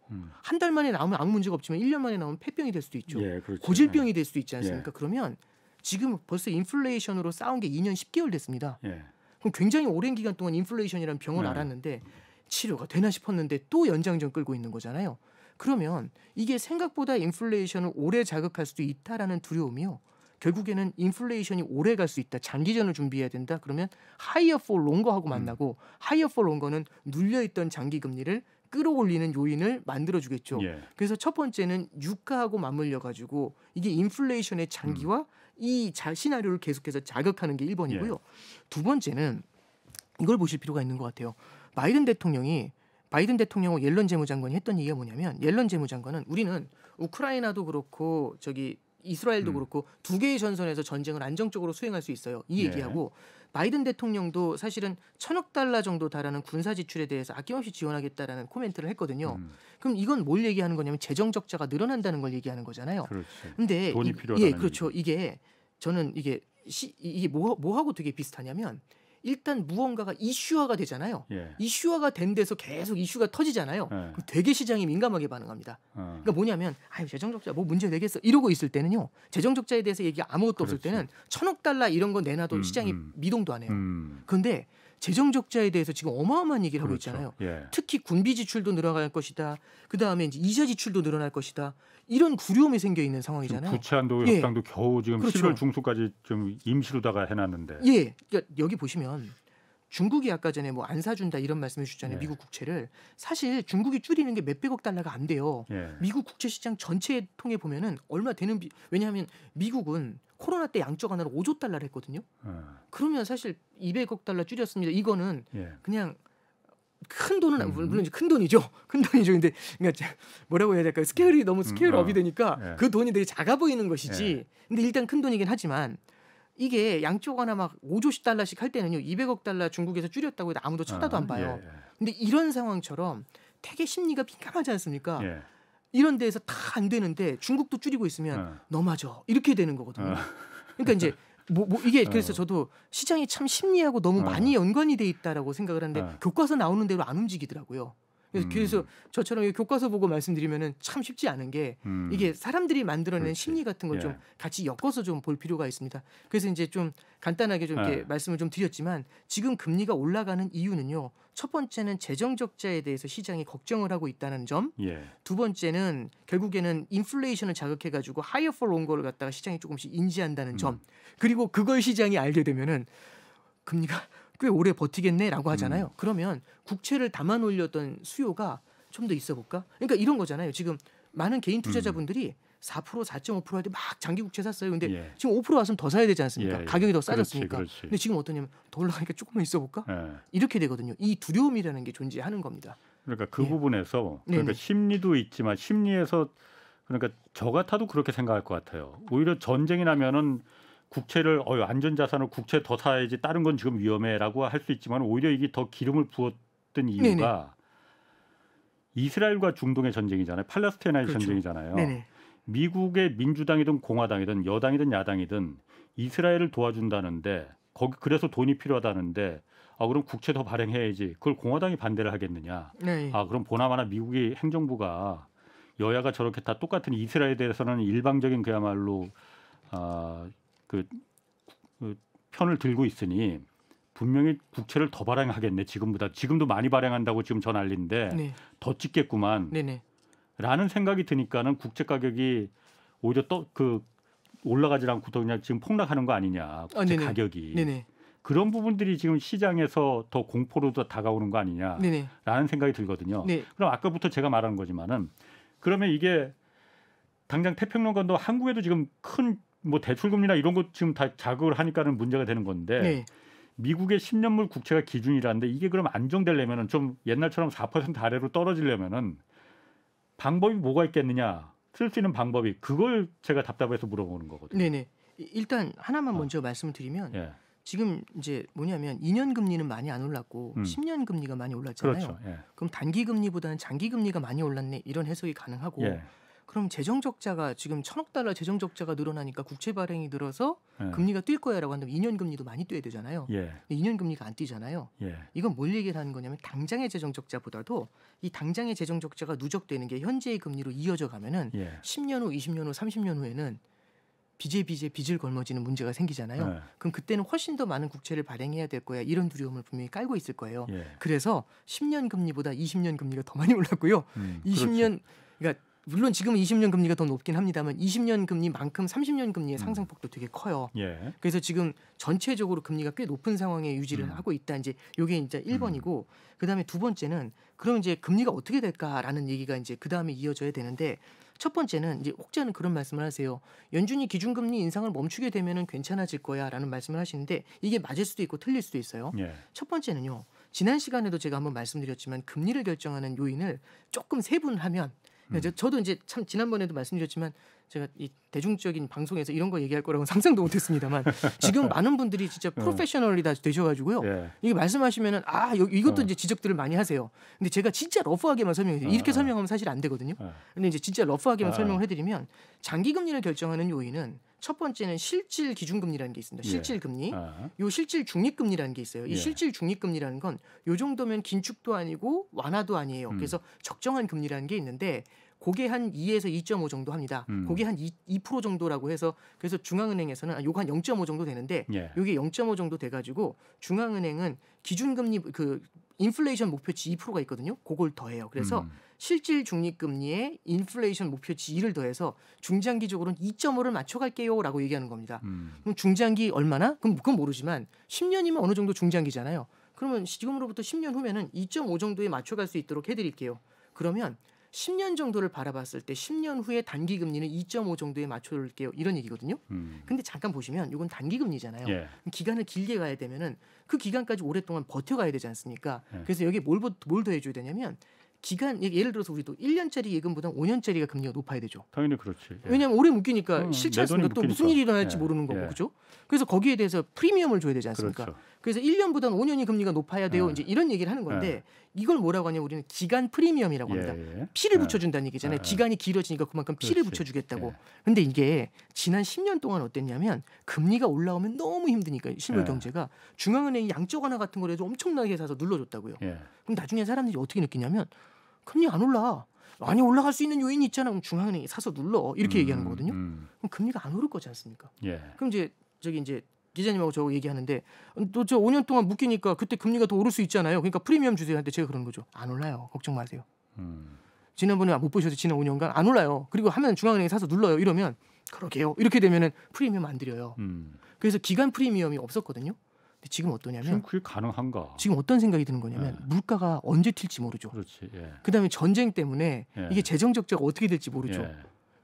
한 달 만에 나오면 아무 문제가 없지만 1년 만에 나오면 폐병이 될 수도 있죠. 그렇죠. 고질병이 될 수도 있지 않습니까? 그러면 지금 벌써 인플레이션으로 싸운 게 2년 10개월 됐습니다. 그럼 굉장히 오랜 기간 동안 인플레이션이라는 병을 앓았는데 치료가 되나 싶었는데 또 연장전 끌고 있는 거잖아요. 그러면 이게 생각보다 인플레이션을 오래 자극할 수도 있다라는 두려움이요. 결국에는 인플레이션이 오래 갈 수 있다. 장기전을 준비해야 된다. 그러면 하이어 for 롱거하고 만나고 하이어 for 롱거는 눌려있던 장기 금리를 끌어올리는 요인을 만들어주겠죠. 그래서 첫 번째는 유가하고 맞물려 가지고 이게 인플레이션의 장기와 이 시나리오를 계속해서 자극하는 게 1번이고요. 두 번째는 이걸 보실 필요가 있는 것 같아요. 바이든 대통령하고 옐런 재무장관이 했던 얘기가 뭐냐면 옐런 재무장관은 우리는 우크라이나도 그렇고 이스라엘도 그렇고 두 개의 전선에서 전쟁을 안정적으로 수행할 수 있어요. 이 얘기하고 바이든 대통령도 사실은 $1,000억 정도 달하는 군사 지출에 대해서 아낌없이 지원하겠다라는 코멘트를 했거든요. 그럼 이건 뭘 얘기하는 거냐면 재정 적자가 늘어난다는 걸 얘기하는 거잖아요. 근데 돈이 필요하다는 그렇죠. 이게 저는 이게 뭐하고 되게 비슷하냐면 일단 무언가가 이슈화가 되잖아요. 이슈화가 된 데서 계속 이슈가 터지잖아요. 그럼 되게 시장이 민감하게 반응합니다. 그러니까 뭐냐면 재정적자 뭐 문제 되겠어 이러고 있을 때는요. 재정적자에 대해서 얘기가 아무것도 없을 때는 $1,000억 이런 거 내놔도 시장이 미동도 안 해요. 그런데 재정적자에 대해서 지금 어마어마한 얘기를 하고 있잖아요. 특히 군비 지출도 늘어날 것이다. 그다음에 이제 이자 지출도 늘어날 것이다. 이런 구려움이 생겨 있는 상황이잖아요. 부채한도 협상도 겨우 지금 11월 중순까지 좀 임시로다가 해놨는데. 그러니까 여기 보시면 중국이 아까 전에 뭐 안 사준다 이런 말씀해 주셨잖아요. 예. 미국 국채를. 사실 중국이 줄이는 게 몇백억 달러가 안 돼요. 예. 미국 국채 시장 전체 통해 보면은 얼마 되는 왜냐하면 미국은 코로나 때 양적 완화로 5조 달러를 했거든요. 그러면 사실 200억 달러 줄였습니다. 이거는 예. 그냥 큰 돈은 물론 이제 큰 돈이죠. 큰 돈이죠. 근데 그러니까 뭐라고 해야 될까요? 스케일이 너무 스케일업이 되니까 예. 그 돈이 되게 작아 보이는 것이지. 예. 근데 일단 큰 돈이긴 하지만 이게 양쪽 하나 막 5조씩 달러씩 할 때는요. 200억 달러 중국에서 줄였다고 해도 아무도 쳐다도 안 봐요. 예. 근데 이런 상황처럼 되게 심리가 민감하지 않습니까? 예. 이런 데에서 다 안 되는데 중국도 줄이고 있으면 넘어져. 이렇게 되는 거거든요. 그러니까 이제 뭐 이게 그래서 저도 시장이 참 심리하고 너무 많이 연관이 돼 있다라고 생각을 하는데 교과서 나오는 대로 안 움직이더라고요. 그래서 저처럼 교과서 보고 말씀드리면은 참 쉽지 않은 게 이게 사람들이 만들어낸 그렇지. 심리 같은 걸 좀 예. 같이 엮어서 좀 볼 필요가 있습니다. 그래서 이제 좀 간단하게 좀 이렇게 말씀을 좀 드렸지만 지금 금리가 올라가는 이유는요. 첫 번째는 재정 적자에 대해서 시장이 걱정을 하고 있다는 점. 예. 두 번째는 결국에는 인플레이션을 자극해가지고 하이어 for 롱거를 갖다가 시장이 조금씩 인지한다는 점. 그리고 그걸 시장이 알게 되면은 금리가 꽤 오래 버티겠네라고 하잖아요. 그러면 국채를 담아 놓으려던 수요가 좀 더 있어 볼까? 그러니까 이런 거잖아요. 지금 많은 개인 투자자분들이 4% 4.5% 할 때 막 장기 국채 샀어요. 근데 예. 지금 5% 왔으면 더 사야 되지 않습니까? 예. 가격이 더 그렇지, 싸졌으니까. 그렇지. 근데 지금 어떠냐면 더 올라가니까 조금만 있어 볼까? 예. 이렇게 되거든요. 이 두려움이라는 게 존재하는 겁니다. 그러니까 그 예. 부분에서 그러니까 네네. 심리도 있지만 심리에서 그러니까 저 같아도 그렇게 생각할 것 같아요. 오히려 전쟁이 나면은 국채를 안전자산을 국채 더 사야지 다른 건 지금 위험해라고 할 수 있지만 오히려 이게 더 기름을 부었던 이유가 이스라엘과 중동의 전쟁이잖아요. 팔레스타인의 그렇죠. 전쟁이잖아요. 네네. 미국의 민주당이든 공화당이든 여당이든 야당이든 이스라엘을 도와준다는데 거기 그래서 돈이 필요하다는데 그럼 국채 더 발행해야지. 그걸 공화당이 반대를 하겠느냐. 네. 그럼 보나마나 미국의 행정부가 여야가 저렇게 다 똑같은 이스라엘에 대해서는 일방적인 그야말로 그 편을 들고 있으니 분명히 국채를 더 발행하겠네. 지금보다. 지금도 많이 발행한다고 지금 전 난리인데 네. 더 찍겠구만. 네네. 라는 생각이 드니까는 국채 가격이 오히려 올라가지 않고 더 그냥 지금 폭락하는 거 아니냐. 국채 네네. 가격이. 네네. 그런 부분들이 지금 시장에서 더 공포로 더 다가오는 거 아니냐라는 네네. 생각이 들거든요. 네. 그럼 아까부터 제가 말하는 거지만은 그러면 이게 당장 태평양권도 한국에도 지금 큰 뭐 대출금리나 이런 것 지금 다 자극을 하니까는 문제가 되는 건데 네. 미국의 10년물 국채가 기준이라는데 이게 그럼 안정되려면은 좀 옛날처럼 4% 아래로 떨어지려면은 방법이 뭐가 있겠느냐? 쓸 수 있는 방법이 그걸 제가 답답해서 물어보는 거거든요. 네네. 일단 하나만 먼저 말씀을 드리면 예. 지금 이제 뭐냐면 2년 금리는 많이 안 올랐고 10년 금리가 많이 올랐잖아요. 그렇죠. 예. 그럼 단기 금리보다는 장기 금리가 많이 올랐네 이런 해석이 가능하고 예. 그럼 재정 적자가 지금 1,000억 달러 재정 적자가 늘어나니까 국채 발행이 늘어서 예. 금리가 뛸 거야라고 한다면 2년 금리도 많이 뛰어야 되잖아요. 예. 근데 2년 금리가 안 뛰잖아요. 예. 이건 뭘 얘기를 하는 거냐면 당장의 재정 적자보다도 이 당장의 재정 적자가 누적되는 게 현재의 금리로 이어져 가면은 예. 10년 후, 20년 후, 30년 후에는 빚을 걸머지는 문제가 생기잖아요. 예. 그럼 그때는 훨씬 더 많은 국채를 발행해야 될 거야. 이런 두려움을 분명히 깔고 있을 거예요. 예. 그래서 10년 금리보다 20년 금리가 더 많이 올랐고요. 20년 그러니까 물론 지금 20년 금리가 더 높긴 합니다만 20년 금리만큼 30년 금리의 상승폭도 되게 커요. 예. 그래서 지금 전체적으로 금리가 꽤 높은 상황에 유지를 하고 있다. 이제 요게 이제 1번이고 그다음에 두 번째는 그럼 이제 금리가 어떻게 될까라는 얘기가 이제 그다음에 이어져야 되는데 첫 번째는 이제 혹자는 그런 말씀을 하세요. 연준이 기준금리 인상을 멈추게 되면은 괜찮아질 거야라는 말씀을 하시는데 이게 맞을 수도 있고 틀릴 수도 있어요. 예. 첫 번째는요. 지난 시간에도 제가 한번 말씀드렸지만 금리를 결정하는 요인을 조금 세분하면 저도 이제 참 지난번에도 말씀드렸지만 제가 이 대중적인 방송에서 이런 거 얘기할 거라고는 상상도 못했습니다만 지금 많은 분들이 진짜 프로페셔널이 다 되셔가지고요. 예. 이게 말씀하시면은 이것도 이제 지적들을 많이 하세요. 근데 제가 진짜 러프하게만 설명해요. 이렇게 설명하면 사실 안 되거든요. 근데 이제 진짜 러프하게만 설명을 해드리면 장기 금리를 결정하는 요인은 첫 번째는 실질 기준금리라는 게 있습니다. 실질 금리. 요 실질 중립금리라는 게 있어요. 이 예. 실질 중립금리라는 건 요 정도면 긴축도 아니고 완화도 아니에요. 그래서 적정한 금리라는 게 있는데 그게 한 2에서 2.5 정도 합니다. 그게 한 2% 정도라고 해서 그래서 중앙은행에서는 요거 한 0.5 정도 되는데 예. 요게 0.5 정도 돼가지고 중앙은행은 기준금리 그 인플레이션 목표치 2%가 있거든요. 그걸 더해요. 그래서 실질 중립금리에 인플레이션 목표치 2를 더해서 중장기적으로는 2.5를 맞춰갈게요라고 얘기하는 겁니다. 그럼 중장기 얼마나? 그럼 그건 모르지만 10년이면 어느 정도 중장기잖아요. 그러면 지금으로부터 10년 후면은 2.5 정도에 맞춰갈 수 있도록 해드릴게요. 그러면 10년 정도를 바라봤을 때 10년 후에 단기 금리는 2.5 정도에 맞춰올게요. 이런 얘기거든요. 근데 잠깐 보시면 이건 단기 금리잖아요. 예. 기간을 길게 가야 되면은 그 기간까지 오랫동안 버텨가야 되지 않습니까? 예. 그래서 여기 뭘 더 해줘야 되냐면 기간 예를 들어서 우리도 1년짜리 예금보다 5년짜리가 금리가 높아야 되죠. 당연히 그렇지. 예. 왜냐하면 오래 묶이니까 싫지 내 않습니까? 돈이 또 무슨 묶이니까. 일이 일어날지 예. 모르는 거고 예. 그죠? 그래서 거기에 대해서 프리미엄을 줘야 되지 않습니까? 그렇죠. 그래서 1년보다는 5년이 금리가 높아야 돼요. 예. 이제 이런 얘기를 하는 건데 이걸 뭐라고 하냐 우리는 기간 프리미엄이라고 합니다. 예. 피를 예. 붙여준다는 얘기잖아요. 예. 기간이 길어지니까 그만큼 피를 그렇지. 붙여주겠다고. 예. 근데 이게 지난 10년 동안 어땠냐면 금리가 올라오면 너무 힘드니까 실물 예. 경제가 중앙은행이 양적 완화 같은 거라도 엄청나게 사서 눌러줬다고요. 예. 그럼 나중에 사람들이 어떻게 느끼냐면 금리 안 올라. 많이 올라갈 수 있는 요인이 있잖아. 그럼 중앙은행이 사서 눌러. 이렇게 얘기하는 거거든요. 그럼 금리가 안 오를 거지 않습니까? 예. 그럼 이제 기자님하고 저하고 얘기하는데 또 저 5년 동안 묶이니까 그때 금리가 더 오를 수 있잖아요. 그러니까 프리미엄 주세요. 한테 제가 그러는 거죠. 안 올라요. 걱정 마세요. 지난번에 못 보셔서 지난 5년간 안 올라요. 그리고 하면 중앙은행이 사서 눌러요. 이러면 그러게요. 이렇게 되면은 프리미엄 안 드려요. 그래서 기간 프리미엄이 없었거든요. 근데 지금 어떠냐면 지금 그게 가능한가? 지금 어떤 생각이 드는 거냐면 물가가 언제 튈지 모르죠. 그렇지. 예. 그다음에 전쟁 때문에 예. 이게 재정 적자가 어떻게 될지 모르죠. 예.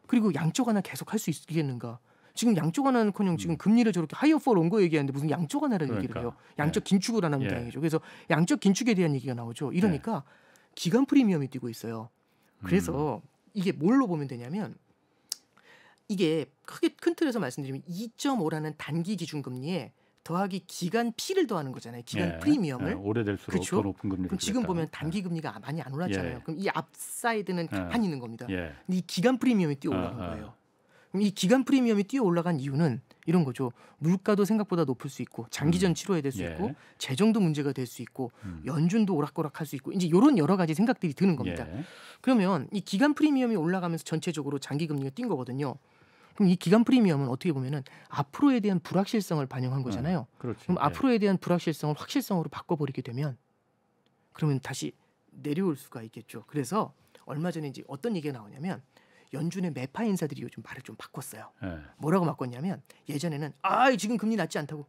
그리고 양쪽 하나 계속 할 수 있겠는가? 지금 양쪽 하나는커녕 지금 금리를 저렇게 하이어 폴 온 거 얘기하는데 무슨 양쪽 하나를 얘기를 해요. 양적 긴축을 안 하면 예. 다행이죠. 그래서 양적 긴축에 대한 얘기가 나오죠. 이러니까 기간 프리미엄이 뛰고 있어요. 그래서 이게 뭘로 보면 되냐면 이게 크게 큰 틀에서 말씀드리면 2.5라는 단기 기준금리에 더하기 기간 P를 더하는 거잖아요. 기간 예. 프리미엄을. 예. 오래될수록 그렇죠? 더 높은 금리를 그럼 지금 주겠다. 보면 단기 금리가 많이 안 올랐잖아요. 예. 그럼 이 앞사이드는 가만히 있는 겁니다. 예. 근데 이 기간 프리미엄이 뛰어 올라간 거예요. 그럼 이 기간 프리미엄이 뛰어 올라간 이유는 이런 거죠. 물가도 생각보다 높을 수 있고 장기전 치료해야 될 수 예. 있고 재정도 문제가 될 수 있고 연준도 오락가락할 수 있고 이제 이런 여러 가지 생각들이 드는 겁니다. 예. 그러면 이 기간 프리미엄이 올라가면서 전체적으로 장기 금리가 뛴 거거든요. 그럼 이 기간 프리미엄은 어떻게 보면은 앞으로에 대한 불확실성을 반영한 거잖아요. 그렇지. 그럼 예. 앞으로에 대한 불확실성을 확실성으로 바꿔버리게 되면 그러면 다시 내려올 수가 있겠죠. 그래서 얼마 전에 이제 어떤 얘기가 나오냐면 연준의 매파 인사들이 요즘 말을 좀 바꿨어요. 예. 뭐라고 바꿨냐면 예전에는 지금 금리 낮지 않다고.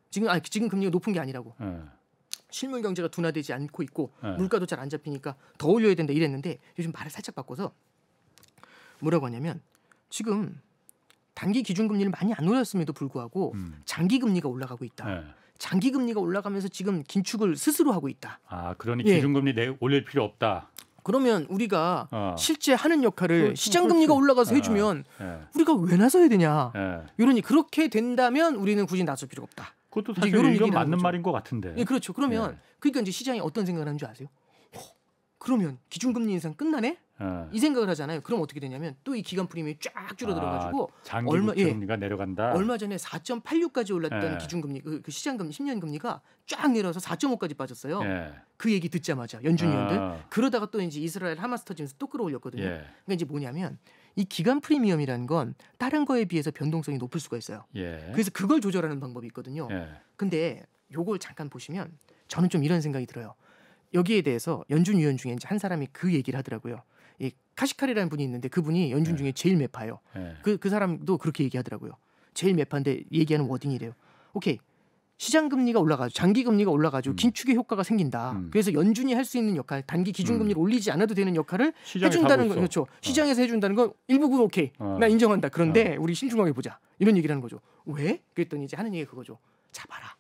지금 금리가 높은 게 아니라고. 예. 실물 경제가 둔화되지 않고 있고 예. 물가도 잘 안 잡히니까 더 올려야 된다 이랬는데 요즘 말을 살짝 바꿔서 뭐라고 하냐면 지금 단기 기준금리를 많이 안 올렸음에도 불구하고 장기 금리가 올라가고 있다. 예. 장기 금리가 올라가면서 지금 긴축을 스스로 하고 있다. 그러니 예. 기준금리 올릴 필요 없다. 그러면 우리가 어. 실제 하는 역할을 그렇지. 시장 금리가 올라가서 해주면 예. 우리가 왜 나서야 되냐? 예. 이러니 그렇게 된다면 우리는 굳이 나설 필요가 없다. 그것도 이제 사실 이런 이건 얘기를 맞는 하는 거죠. 말인 것 같은데. 예, 그렇죠. 그러면 그러니까 이제 시장이 어떤 생각을 하는 줄 아세요? 그러면 기준금리 인상 끝나네? 예. 이 생각을 하잖아요. 그럼 어떻게 되냐면 또 이 기간 프리미엄이 쫙 줄어들어가지고 장기 얼마- 금리가 내려간다. 얼마 전에 4.86까지 올랐던 예. 기준금리 그 시장금리 10년 금리가 쫙 내려서 4.5까지 빠졌어요. 예. 그 얘기 듣자마자 연준 위원들 아. 그러다가 또 이제 이스라엘 하마스 터지면서 또 끌어올렸거든요. 예. 그러니까 이제 뭐냐면 이 기간 프리미엄이라는 건 다른 거에 비해서 변동성이 높을 수가 있어요. 예. 그래서 그걸 조절하는 방법이 있거든요. 예. 근데 요걸 잠깐 보시면 저는 좀 이런 생각이 들어요. 여기에 대해서 연준 위원 중에 이제 한 사람이 그 얘기를 하더라고요. 이 카시칼이라는 분이 있는데 그분이 연준 중에 제일 매파예요. 예. 그 사람도 그렇게 얘기하더라고요. 제일 매파인데 얘기하는 워딩이래요. 오케이. 시장 금리가 올라가죠. 장기 금리가 올라가죠. 긴축의 효과가 생긴다. 그래서 연준이 할 수 있는 역할, 단기 기준 금리를 올리지 않아도 되는 역할을 시장에서 해준다는 하고 거 있어. 그렇죠. 시장에서 해준다는 건 일부분 오케이. 나 인정한다. 그런데 우리 신중하게 보자. 이런 얘기를 하는 거죠. 왜? 그랬더니 이제 하는 얘기가 그거죠. 자 봐라.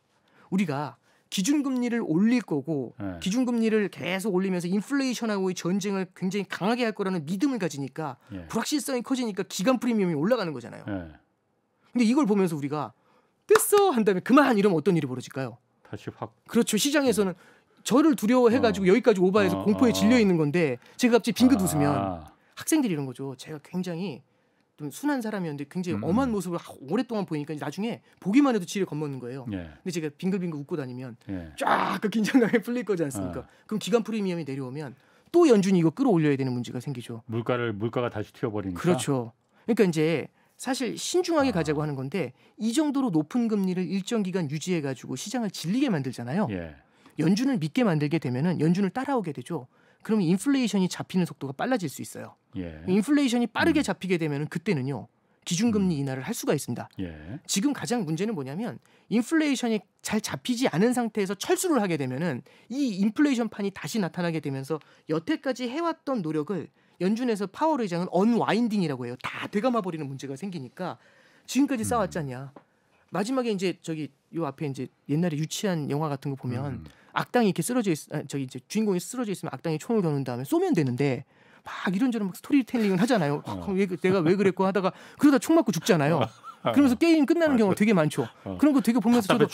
우리가 기준금리를 올릴 거고 네. 기준금리를 계속 올리면서 인플레이션하고의 전쟁을 굉장히 강하게 할 거라는 믿음을 가지니까 예. 불확실성이 커지니까 기간 프리미엄이 올라가는 거잖아요. 예. 근데 이걸 보면서 우리가 됐어 한 다음에 그만 이러면 어떤 일이 벌어질까요? 다시 확. 그렇죠. 시장에서는 저를 두려워해가지고 여기까지 오바해서 공포에 질려 있는 건데 제가 갑자기 빙긋 웃으면 학생들이 이런 거죠. 제가 굉장히 좀 순한 사람이었는데 굉장히 엄한 모습을 오랫동안 보이니까 나중에 보기만 해도 지레 겁먹는 거예요. 예. 근데 제가 빙글빙글 웃고 다니면 예. 쫙 그 긴장감이 풀릴 거지 않습니까? 그럼 기간 프리미엄이 내려오면 또 연준이 이거 끌어올려야 되는 문제가 생기죠. 물가가 다시 튀어버리니까. 그렇죠. 그러니까 이제 사실 신중하게 가자고 하는 건데 이 정도로 높은 금리를 일정 기간 유지해 가지고 시장을 질리게 만들잖아요. 예. 연준을 믿게 만들게 되면은 연준을 따라오게 되죠. 그러면 인플레이션이 잡히는 속도가 빨라질 수 있어요. 예. 인플레이션이 빠르게 잡히게 되면은 그때는요. 기준금리 인하를 할 수가 있습니다. 예. 지금 가장 문제는 뭐냐면 인플레이션이 잘 잡히지 않은 상태에서 철수를 하게 되면은 이 인플레이션판이 다시 나타나게 되면서 여태까지 해왔던 노력을 연준에서 파월 의장은 언와인딩이라고 해요. 다 되감아 버리는 문제가 생기니까 지금까지 싸웠잖냐. 마지막에 이제 저기 요 앞에 이제 옛날에 유치한 영화 같은 거 보면 악당이 이렇게 저기 이제 주인공이 쓰러져 있으면 악당이 총을 겨눈 다음에 쏘면 되는데 막 이런저런 막 스토리텔링을 하잖아요. 내가 왜 그랬고 하다가 그러다 총 맞고 죽잖아요. 그러면서 게임 끝나는 경우가 되게 많죠. 그런 거 되게 보면서도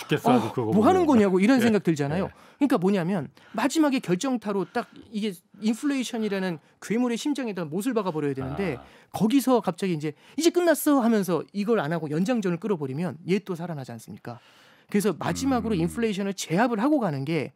뭐 하는 거냐고 이런 생각 들잖아요. 그러니까 뭐냐면 마지막에 결정타로 딱 이게 인플레이션이라는 괴물의 심장에다 못을 박아버려야 되는데 거기서 갑자기 이제 끝났어 하면서 이걸 안 하고 연장전을 끌어버리면 얘 또 살아나지 않습니까? 그래서 마지막으로 인플레이션을 제압을 하고 가는 게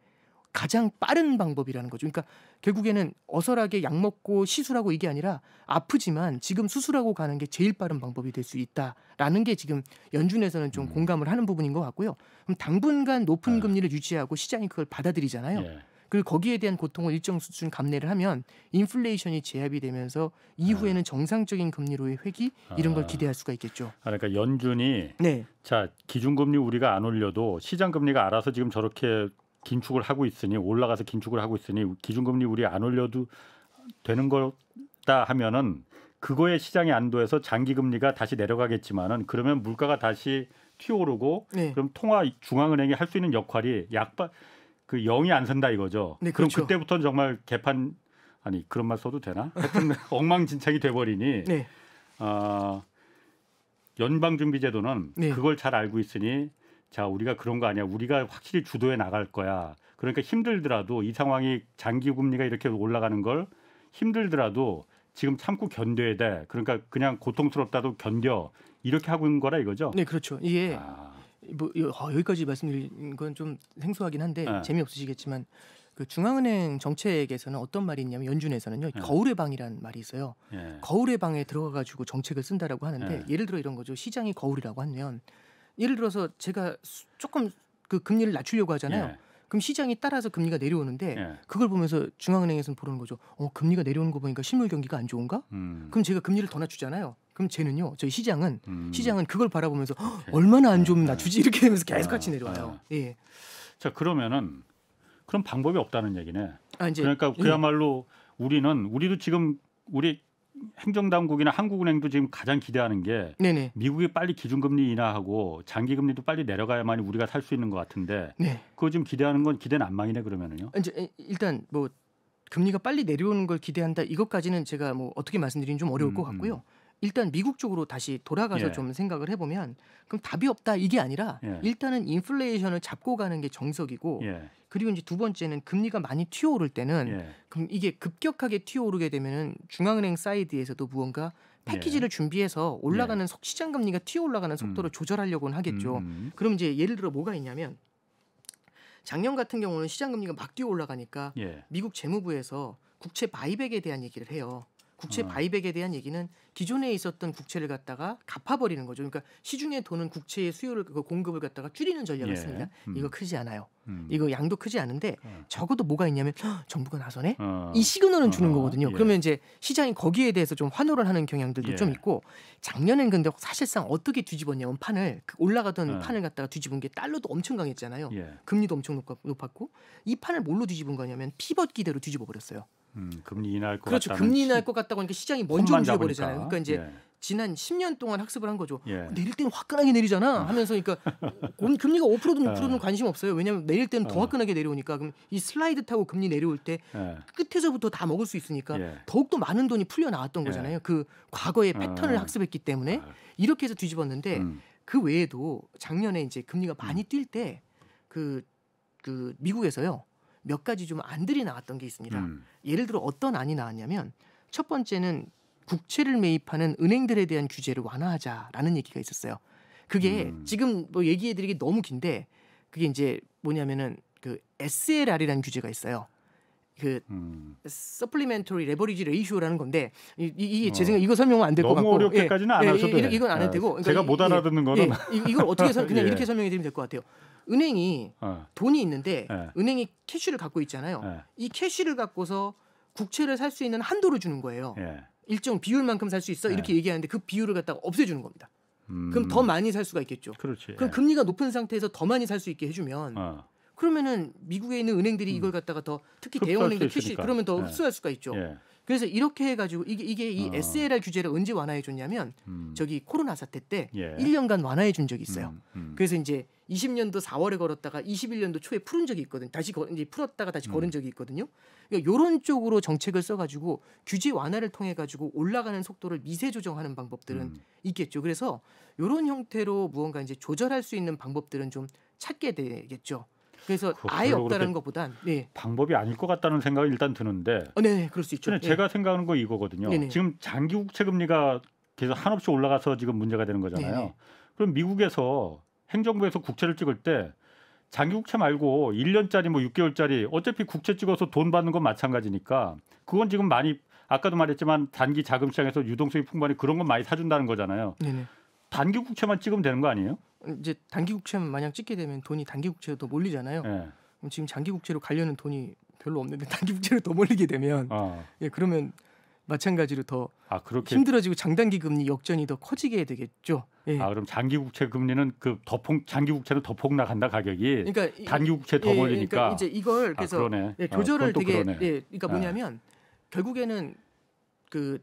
가장 빠른 방법이라는 거죠. 그러니까 결국에는 어설하게 약 먹고 시술하고 이게 아니라 아프지만 지금 수술하고 가는 게 제일 빠른 방법이 될 수 있다라는 게 지금 연준에서는 좀 공감을 하는 부분인 것 같고요. 그럼 당분간 높은 금리를 유지하고 시장이 그걸 받아들이잖아요. 그리고 거기에 대한 고통을 일정 수준 감내를 하면 인플레이션이 제압이 되면서 이후에는 정상적인 금리로의 회귀 이런 걸 기대할 수가 있겠죠. 그러니까 연준이 네. 자 기준금리 우리가 안 올려도 시장금리가 알아서 지금 저렇게 긴축을 하고 있으니 올라가서 긴축을 하고 있으니 기준금리 우리 안 올려도 되는 거다 하면은 그거에 시장이 안도해서 장기금리가 다시 내려가겠지만은 그러면 물가가 다시 튀어오르고 그럼 중앙은행이 할 수 있는 역할이 그 0이 안 선다 이거죠. 네, 그럼 그렇죠. 그때부터는 정말 개판 아니 그런 말 써도 되나? 하여튼 엉망진창이 돼버리니 연방준비제도는 그걸 잘 알고 있으니 자 우리가 그런 거 아니야. 우리가 확실히 주도해 나갈 거야. 그러니까 힘들더라도 이 상황이 장기금리가 이렇게 올라가는 걸 힘들더라도 지금 참고 견뎌야 돼. 그러니까 그냥 고통스럽다도 견뎌. 이렇게 하고 있는 거라 이거죠. 네, 그렇죠. 이게 뭐 여기까지 말씀드린 건 좀 생소하긴 한데 재미없으시겠지만 그 중앙은행 정책에서는 어떤 말이 있냐면 연준에서는요 거울의 방이라는 말이 있어요. 거울의 방에 들어가가지고 정책을 쓴다라고 하는데 예를 들어 이런 거죠. 시장이 거울이라고 하면 예를 들어서 제가 조금 그 금리를 낮추려고 하잖아요. 그럼 시장이 따라서 금리가 내려오는데 그걸 보면서 중앙은행에서는 보는 거죠. 금리가 내려오는 거 보니까 실물 경기가 안 좋은가? 그럼 제가 금리를 더 낮추잖아요. 그럼 쟤는요, 저희 시장은 그걸 바라보면서 얼마나 안 좋으면 낮추지 이렇게 되면서 계속 같이 내려와요. 예. 자 그러면은 그런 방법이 없다는 얘기네. 이제, 그러니까 그야말로 우리도 지금 우리 행정당국이나 한국은행도 지금 가장 기대하는 게 미국이 빨리 기준금리 인하하고 장기금리도 빨리 내려가야만이 우리가 살 수 있는 것 같은데 그거 지금 기대하는 건 기대난망이네 그러면은요. 이제 일단 뭐 금리가 빨리 내려오는 걸 기대한다 이것까지는 제가 뭐 어떻게 말씀드리긴 좀 어려울 것 같고요. 일단 미국 쪽으로 다시 돌아가서 좀 생각을 해보면 그럼 답이 없다 이게 아니라 일단은 인플레이션을 잡고 가는 게 정석이고 그리고 이제 두 번째는 금리가 많이 튀어오를 때는 그럼 이게 급격하게 튀어오르게 되면은 중앙은행 사이드에서도 무언가 패키지를 준비해서 올라가는 시장 금리가 튀어올라가는 속도를 조절하려고는 하겠죠. 그럼 이제 예를 들어 뭐가 있냐면 작년 같은 경우는 시장 금리가 막 뛰어올라가니까 미국 재무부에서 국채 바이백에 대한 얘기를 해요. 국채 바이백에 대한 얘기는 기존에 있었던 국채를 갖다가 갚아버리는 거죠. 그러니까 시중에 도는 국채의 수요를 공급을 갖다가 줄이는 전략을 씁니다. 이거 크지 않아요. 이거 양도 크지 않은데 적어도 뭐가 있냐면 정부가 나서네. 이 시그널은 주는 거거든요. 그러면 이제 시장이 거기에 대해서 좀 환호를 하는 경향들도 좀 있고 작년엔 근데 사실상 어떻게 뒤집었냐면 올라가던 판을 갖다가 뒤집은 게 달러도 엄청 강했잖아요. 금리도 엄청 높았고 이 판을 뭘로 뒤집은 거냐면 피벗 기대로 뒤집어 버렸어요. 금리 인하할 것 그렇죠. 금리 인하할 것 같다고 하니까 시장이 먼저 움직여버리잖아요. 그러니까 이제 지난 10년 동안 학습을 한 거죠. 내릴 때는 화끈하게 내리잖아 하면서 그러니까 금리가 5%든 6%든 관심 없어요. 왜냐하면 내릴 때는 더 화끈하게 내려오니까 그럼 이 슬라이드 타고 금리 내려올 때 끝에서부터 다 먹을 수 있으니까 더욱더 많은 돈이 풀려 나왔던 거잖아요. 그 과거의 패턴을 학습했기 때문에 이렇게 해서 뒤집었는데 그 외에도 작년에 이제 금리가 많이 뛸 때 그 미국에서요. 몇 가지 좀 안들이 나왔던 게 있습니다. 예를 들어 어떤 안이 나왔냐면 첫 번째는 국채를 매입하는 은행들에 대한 규제를 완화하자라는 얘기가 있었어요. 그게 지금 뭐 얘기해드리기 너무 긴데 그게 이제 뭐냐면은 그 SLR이라는 규제가 있어요. 그 Supplementary Leverage Ratio라는 건데 이게 제 생각 이거 설명은 안 될 것 같고 너무 어렵게까지는 안 하셔도 돼요. 이건 안 해도 되고 그러니까 제가 못 알아듣는 거는 이걸 어떻게 그냥 이렇게 설명해 드리면 될 것 같아요. 은행이 돈이 있는데 은행이 캐시를 갖고 있잖아요. 이 캐시를 갖고서 국채를 살 수 있는 한도를 주는 거예요. 일정 비율만큼 살 수 있어 이렇게 네. 얘기하는데 그 비율을 갖다가 없애주는 겁니다. 그럼 더 많이 살 수가 있겠죠. 그렇지. 그럼 금리가 높은 상태에서 더 많이 살 수 있게 해주면 그러면은 미국에 있는 은행들이 이걸 갖다가 더 특히 흡수할 대형은행들 수 캐시 있으니까. 그러면 더 네. 흡수할 수가 있죠. 예. 그래서 이렇게 해가지고 이게 이 SLR 규제를 언제 완화해 줬냐면 저기 코로나 사태 때 예. 1년간 완화해 준 적이 있어요. 음. 그래서 이제 20년도 4월에 걸었다가 21년도 초에 풀은 적이 있거든요. 다시 이제 풀었다가 다시 걸은 적이 있거든요. 그러니까 이런 쪽으로 정책을 써가지고 규제 완화를 통해 가지고 올라가는 속도를 미세 조정하는 방법들은 있겠죠. 그래서 이런 형태로 무언가 이제 조절할 수 있는 방법들은 좀 찾게 되겠죠. 그래서 아예 별로 없다라는 그렇게 것보단 네, 방법이 아닐 것 같다는 생각이 일단 드는데 네, 그럴 수 있죠. 저는 제가 생각하는 거 이거거든요. 네네. 지금 장기 국채 금리가 계속 한없이 올라가서 지금 문제가 되는 거잖아요. 네네. 그럼 미국에서 행정부에서 국채를 찍을 때 장기 국채 말고 1년짜리 뭐 6개월짜리 어차피 국채 찍어서 돈 받는 건 마찬가지니까 그건 지금 많이 아까도 말했지만 단기 자금 시장에서 유동성이 풍부하니 그런 건 많이 사준다는 거잖아요. 네네. 단기 국채만 찍으면 되는 거 아니에요? 이제 단기 국채만 만약 찍게 되면 돈이 단기 국채로 더 몰리잖아요. 예. 그럼 지금 장기 국채로 가려는 돈이 별로 없는데 단기 국채로 더 몰리게 되면 예, 그러면 마찬가지로 더 그렇게 힘들어지고 장단기 금리 역전이 더 커지게 되겠죠. 예. 그럼 장기 국채 금리는 장기 국채는 더 폭락한다 가격이. 그러니까 단기 국채 더 몰리니까. 그러니까 이제 이걸 그래서 그러네. 예, 조절을 그건 또 되게 그러네. 그러니까 뭐냐면 결국에는 그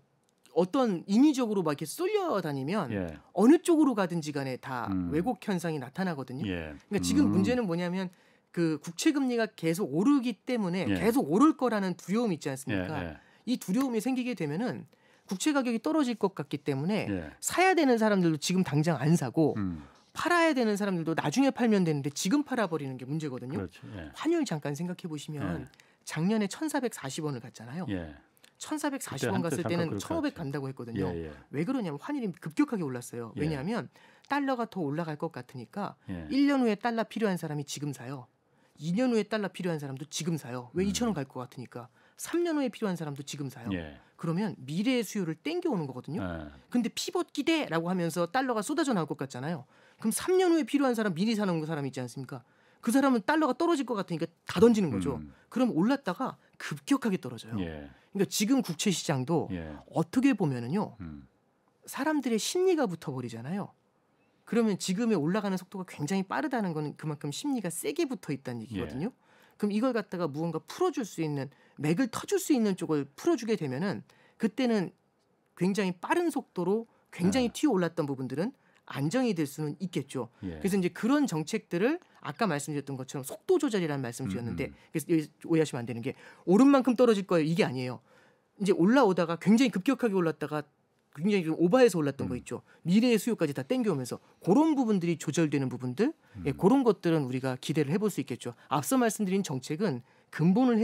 어떤 인위적으로 막 이렇게 쏠려 다니면 예. 어느 쪽으로 가든지 간에 다 왜곡 현상이 나타나거든요. 예. 그러니까 지금 문제는 뭐냐면 그 국채 금리가 계속 오르기 때문에 예. 계속 오를 거라는 두려움이 있지 않습니까? 예. 이 두려움이 생기게 되면은 국채 가격이 떨어질 것 같기 때문에 예. 사야 되는 사람들도 지금 당장 안 사고 음. 팔아야 되는 사람들도 나중에 팔면 되는데 지금 팔아버리는 게 문제거든요. 그렇죠. 예. 환율 잠깐 생각해 보시면 예. 작년에 1,440원을 갔잖아요. 예. 1,440원 한때 갔을 잠깐 때는 그렇게 1,500 갔죠. 간다고 했거든요. 예. 예. 왜 그러냐면 환율이 급격하게 올랐어요. 예. 왜냐하면 달러가 더 올라갈 것 같으니까 예. 1년 후에 달러 필요한 사람이 지금 사요. 2년 후에 달러 필요한 사람도 지금 사요. 왜 2,000원 갈 것 같으니까. 3년 후에 필요한 사람도 지금 사요. 예. 그러면 미래의 수요를 땡겨오는 거거든요. 예. 근데 피벗 기대라고 하면서 달러가 쏟아져 나올 것 같잖아요. 그럼 3년 후에 필요한 사람 미리 사는 사람 있지 않습니까? 그 사람은 달러가 떨어질 것 같으니까 다 던지는 거죠. 그럼 올랐다가 급격하게 떨어져요. 예. 그러니까 지금 국채 시장도 예. 어떻게 보면은요. 음. 사람들의 심리가 붙어버리잖아요. 그러면 지금의 올라가는 속도가 굉장히 빠르다는 거는 그만큼 심리가 세게 붙어 있다는 얘기거든요. 그럼 이걸 갖다가 무언가 풀어줄 수 있는 맥을 터줄 수 있는 쪽을 풀어주게 되면은 그때는 굉장히 빠른 속도로 굉장히 튀어 올랐던 부분들은 안정이 될 수는 있겠죠. 예. 그래서 이제 그런 정책들을 아까 말씀드렸던 것처럼 속도 조절이라는 말씀을 드렸는데 그래서 여기 오해하시면 안 되는 게 오른 만큼 떨어질 거예요. 이게 아니에요. 이제 올라오다가 굉장히 급격하게 올랐다가 굉장히 좀 오버해서 올랐던 거 있죠. 미래의 수요까지 다 땡겨오면서 그런 부분들이 조절되는 부분들 예, 그런 것들은 우리가 기대를 해볼 수 있겠죠. 앞서 말씀드린 정책은 근본을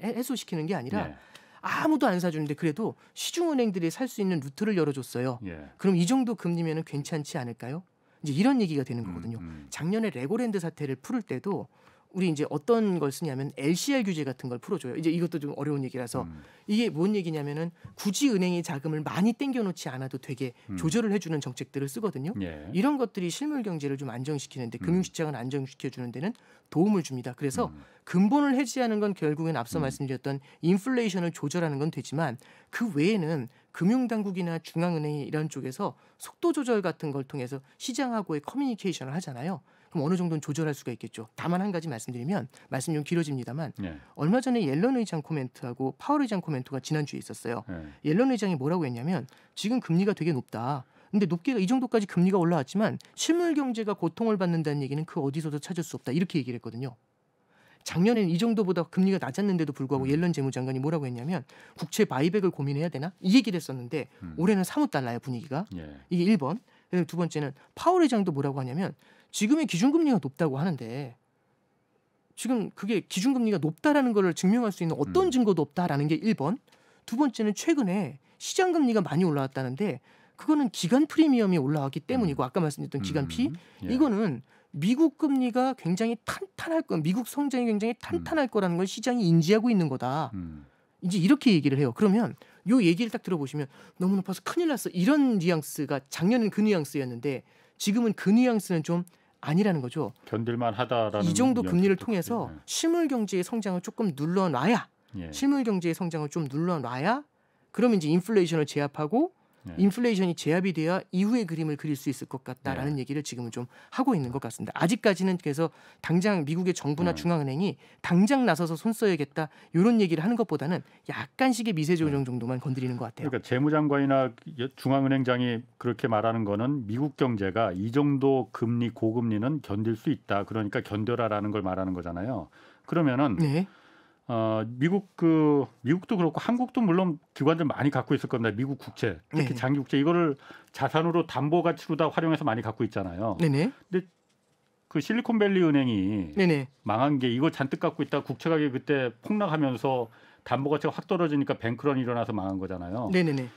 해소시키는 게 아니라 예. 아무도 안 사주는데 그래도 시중은행들이 살 수 있는 루트를 열어줬어요. 예. 그럼 이 정도 금리면은 괜찮지 않을까요? 이제 이런 얘기가 되는 거거든요. 작년에 레고랜드 사태를 풀을 때도 우리 이제 어떤 걸 쓰냐면 LCR 규제 같은 걸 풀어줘요. 이제 이것도 좀 어려운 얘기라서 이게 뭔 얘기냐면은 굳이 은행이 자금을 많이 땡겨놓지 않아도 되게 조절을 해주는 정책들을 쓰거든요. 예. 이런 것들이 실물 경제를 좀 안정시키는데 금융시장을 안정시켜주는 데는 도움을 줍니다. 그래서 근본을 해지하는 건 결국엔 앞서 말씀드렸던 인플레이션을 조절하는 건 되지만 그 외에는 금융당국이나 중앙은행이 이런 쪽에서 속도 조절 같은 걸 통해서 시장하고의 커뮤니케이션을 하잖아요. 그럼 어느 정도는 조절할 수가 있겠죠. 다만 한 가지 말씀드리면 말씀 좀 길어집니다만 예. 얼마 전에 옐런 의장 코멘트하고 파월 의장 코멘트가 지난주에 있었어요. 예. 옐런 의장이 뭐라고 했냐면 지금 금리가 되게 높다. 근데 높게가 이 정도까지 금리가 올라왔지만 실물 경제가 고통을 받는다는 얘기는 그 어디서도 찾을 수 없다. 이렇게 얘기를 했거든요. 작년에는 이 정도보다 금리가 낮았는데도 불구하고 옐런 재무장관이 뭐라고 했냐면 국채 바이백을 고민해야 되나? 이 얘기를 했었는데 올해는 사뭇 달라요 분위기가. 예. 이게 1번. 그리고 두 번째는 파월 의장도 뭐라고 하냐면 지금의 기준금리가 높다고 하는데 지금 그게 기준금리가 높다라는 걸 증명할 수 있는 어떤 증거도 없다라는 게 1번. 두 번째는 최근에 시장금리가 많이 올라왔다는데 그거는 기간 프리미엄이 올라왔기 때문이고 아까 말씀드렸던 기간 피 예. 이거는 미국 금리가 굉장히 탄탄할 거, 미국 성장이 굉장히 탄탄할 거라는 걸 시장이 인지하고 있는 거다. 이제 이렇게 얘기를 해요. 그러면 요 얘기를 딱 들어보시면 너무 높아서 큰일 났어. 이런 뉘앙스가 작년엔 그 뉘앙스였는데 지금은 그 뉘앙스는 좀 아니라는 거죠. 견딜만 하다라는 이 정도 금리를 뉘앙스도 통해서 그렇죠. 실물 경제의 성장을 조금 눌러놔야 예. 실물 경제의 성장을 좀 눌러놔야 그러면 이제 인플레이션을 제압하고 네. 인플레이션이 제압이 돼야 이후의 그림을 그릴 수 있을 것 같다라는 네. 얘기를 지금은 좀 하고 있는 것 같습니다. 아직까지는 그래서 당장 미국의 정부나 중앙은행이 당장 나서서 손 써야겠다 이런 얘기를 하는 것보다는 약간씩의 미세 조정 정도만 건드리는 것 같아요. 그러니까 재무장관이나 중앙은행장이 그렇게 말하는 거는 미국 경제가 이 정도 금리 고금리는 견딜 수 있다. 그러니까 견뎌라라는 걸 말하는 거잖아요. 그러면은 네. 미국도 그렇고 한국도 물론 기관들 많이 갖고 있을 겁니다. 미국 국채, 특히 네네. 장기 국채 이거를 자산으로 담보 가치로 다 활용해서 많이 갖고 있잖아요. 네네. 근데 그 실리콘밸리 은행이 네네. 망한 게 이거 잔뜩 갖고 있다 국채 가격이 그때 폭락하면서 담보 가치가 확 떨어지니까 뱅크런이 일어나서 망한 거잖아요. 네네네.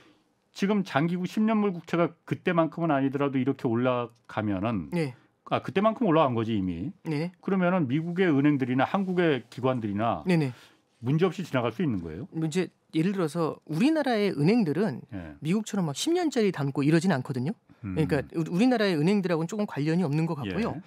지금 장기국 10년물 국채가 그때만큼은 아니더라도 이렇게 올라가면은 네. 그때만큼 올라간 거지 이미. 네. 그러면은 미국의 은행들이나 한국의 기관들이나 네네. 문제없이 지나갈 수 있는 거예요. 이제 예를 들어서 우리나라의 은행들은 예. 미국처럼 막 10년짜리 담고 이러진 않거든요. 그러니까 우리나라의 은행들하고는 조금 관련이 없는 것 같고요. 예.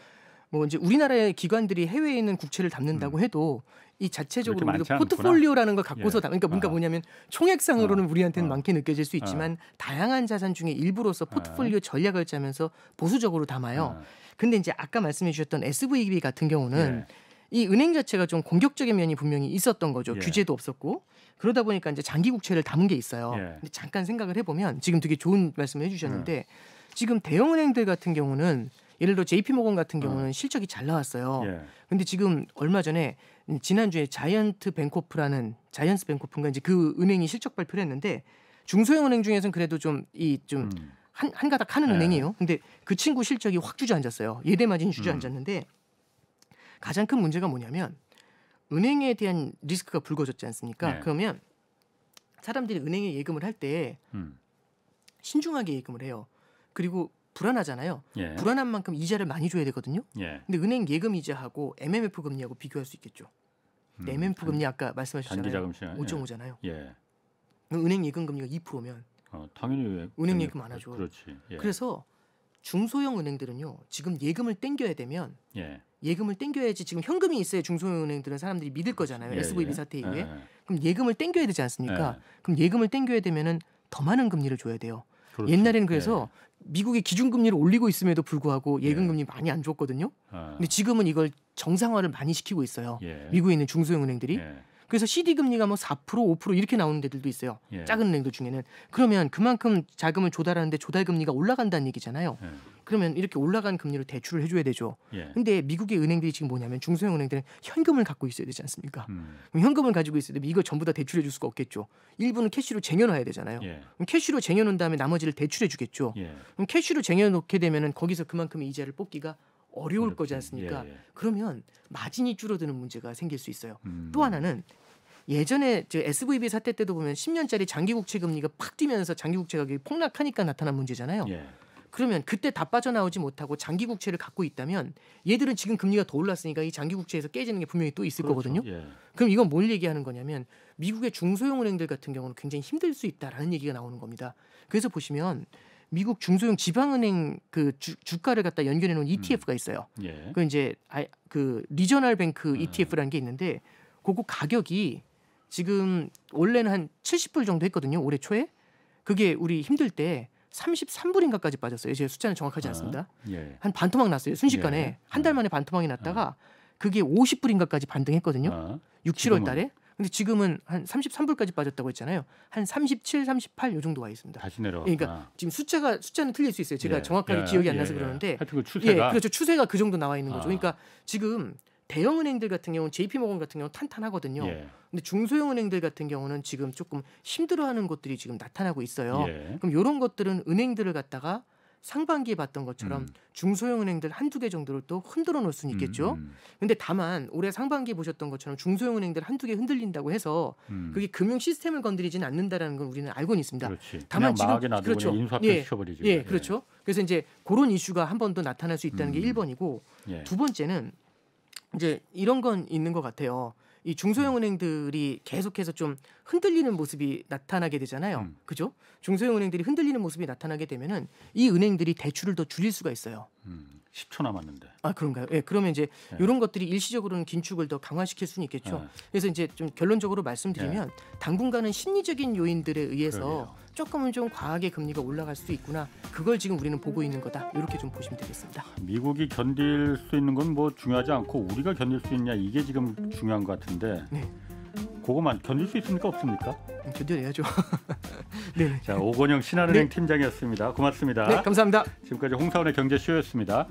뭐 이제 우리나라의 기관들이 해외에 있는 국채를 담는다고 해도 이 자체적으로 그렇게 우리가 많지 않구나. 포트폴리오라는 걸 갖고서 예. 그러니까 뭔가 아. 뭐냐면 총액상으로는 우리한테는 아. 많게 느껴질 수 있지만 다양한 자산 중에 일부로서 포트폴리오 전략을 짜면서 보수적으로 담아요. 근데 이제 아까 말씀해 주셨던 SVB 같은 경우는 이 은행 자체가 좀 공격적인 면이 분명히 있었던 거죠. 예. 규제도 없었고 그러다 보니까 이제 장기 국채를 담은 게 있어요. 예. 근데 잠깐 생각을 해보면 지금 되게 좋은 말씀을 해주셨는데 지금 대형 은행들 같은 경우는 예를 들어 JP모건 같은 경우는 실적이 잘 나왔어요. 예. 근데 지금 얼마 전에 지난주에 자이언스 뱅코프인가 이제 그 은행이 실적 발표를 했는데 중소형 은행 중에서는 그래도 좀 한 가닥 하는 은행이에요. 근데 그 친구 실적이 확 주저앉았어요. 예대 마진이 주저앉았는데 가장 큰 문제가 뭐냐면 은행에 대한 리스크가 불거졌지 않습니까? 네. 그러면 사람들이 은행에 예금을 할 때 신중하게 예금을 해요. 그리고 불안하잖아요. 예. 불안한 만큼 이자를 많이 줘야 되거든요. 예. 근데 은행 예금 이자하고 MMF 금리하고 비교할 수 있겠죠. 근데 MMF 금리 아까 말씀하셨잖아요. 단기 자금 시장 5.5잖아요. 예. 은행 예금 금리가 2%면 당연히 왜 은행 예금 안 하죠. 그렇지. 예. 그래서 중소형 은행들은요. 지금 예금을 땡겨야 되면 예금을 땡겨야지 지금 현금이 있어야 중소형 은행들은 사람들이 믿을 거잖아요. 예, SVB 예. 사태 이후에. 예. 그럼 예금을 땡겨야 되지 않습니까? 그럼 예금을 땡겨야 되면은 더 많은 금리를 줘야 돼요. 그렇지. 옛날에는 그래서 미국이 기준금리를 올리고 있음에도 불구하고 예금금리 많이 안 줬거든요. 근데 지금은 이걸 정상화를 많이 시키고 있어요. 미국에 있는 중소형 은행들이. 그래서 CD 금리가 뭐 4%, 5% 이렇게 나오는 데들도 있어요. 작은 은행들 중에는. 그러면 그만큼 자금을 조달하는데 조달 금리가 올라간다는 얘기잖아요. 그러면 이렇게 올라간 금리로 대출을 해줘야 되죠. 근데 미국의 은행들이 지금 뭐냐면 중소형 은행들은 현금을 갖고 있어야 되지 않습니까? 그럼 현금을 가지고 있어야 되면 이걸 전부 다 대출해 줄 수가 없겠죠. 일부는 캐시로 쟁여놔야 되잖아요. 그럼 캐시로 쟁여놓은 다음에 나머지를 대출해 주겠죠. 그럼 캐시로 쟁여놓게 되면은 거기서 그만큼의 이자를 뽑기가 어려울 거지 않습니까? 그러면 마진이 줄어드는 문제가 생길 수 있어요. 또 하나는 예전에 저 SVB 사태 때도 보면 10년짜리 장기 국채 금리가 팍 뛰면서 장기 국채 가격이 폭락하니까 나타난 문제잖아요. 그러면 그때 다 빠져나오지 못하고 장기 국채를 갖고 있다면 얘들은 지금 금리가 더 올랐으니까 이 장기 국채에서 깨지는 게 분명히 또 있을 거거든요. 그럼 이건 뭘 얘기하는 거냐면 미국의 중소형 은행들 같은 경우는 굉장히 힘들 수 있다라는 얘기가 나오는 겁니다. 그래서 보시면 미국 중소형 지방은행 그 주가를 갖다 연결해 놓은 ETF가 있어요. 그 이제 그 리저널 뱅크 ETF라는 게 있는데 그거 가격이 지금 원래는 한 70불 정도 했거든요. 올해 초에. 그게 우리 힘들 때 33불인가까지 빠졌어요. 제 숫자는 정확하지 않습니다. 한 반토막 났어요. 순식간에 한 달 만에 반토막이 났다가 그게 50불인가까지 반등했거든요. 6, 7월 달에. 근데 지금은 한 33불까지 빠졌다고 했잖아요. 한 37, 38 요 정도 와 있습니다. 다시 내려가. 그러니까 지금 숫자는 틀릴 수 있어요. 제가 정확하게 기억이 안 나서 그러는데 하여튼 그 추세가 그렇죠. 추세가 그 정도 나와 있는 거죠. 그러니까 지금 대형 은행들 같은 경우는 JP모건 같은 경우는 탄탄하거든요. 근데 중소형 은행들 같은 경우는 지금 조금 힘들어하는 것들이 지금 나타나고 있어요. 그럼 이런 것들은 은행들을 갖다가 상반기에 봤던 것처럼 중소형 은행들 한두 개 정도를 또 흔들어 놓을 수는 있겠죠. 근데 다만 올해 상반기에 보셨던 것처럼 중소형 은행들 한두 개 흔들린다고 해서 그게 금융 시스템을 건드리지는 않는다라는 건 우리는 알고는 있습니다. 그렇지. 다만 지금 그렇죠. 인수합병 시켜버리지. 그렇죠. 그래서 이제 그런 이슈가 한 번 더 나타날 수 있다는 게 1번이고 두 번째는 이제 이런 건 있는 것 같아요. 이 중소형 은행들이 계속해서 좀 흔들리는 모습이 나타나게 되잖아요. 그죠? 중소형 은행들이 흔들리는 모습이 나타나게 되면은 이 은행들이 대출을 더 줄일 수가 있어요. 10초 남았는데. 아 그런가요? 예, 그러면 이제 네. 이런 것들이 일시적으로는 긴축을 더 강화시킬 수는 있겠죠. 네. 그래서 이제 좀 결론적으로 말씀드리면 당분간은 심리적인 요인들에 의해서 그러게요. 조금은 좀 과하게 금리가 올라갈 수 있구나. 그걸 지금 우리는 보고 있는 거다. 이렇게 좀 보시면 되겠습니다. 미국이 견딜 수 있는 건 뭐 중요하지 않고 우리가 견딜 수 있냐 이게 지금 중요한 것 같은데 네. 그거만 견딜 수 있습니까 없습니까? 견뎌내야죠. 네. 자, 오건영 신한은행 네. 팀장이었습니다. 고맙습니다. 네, 감사합니다. 지금까지 홍사원의 경제쇼였습니다.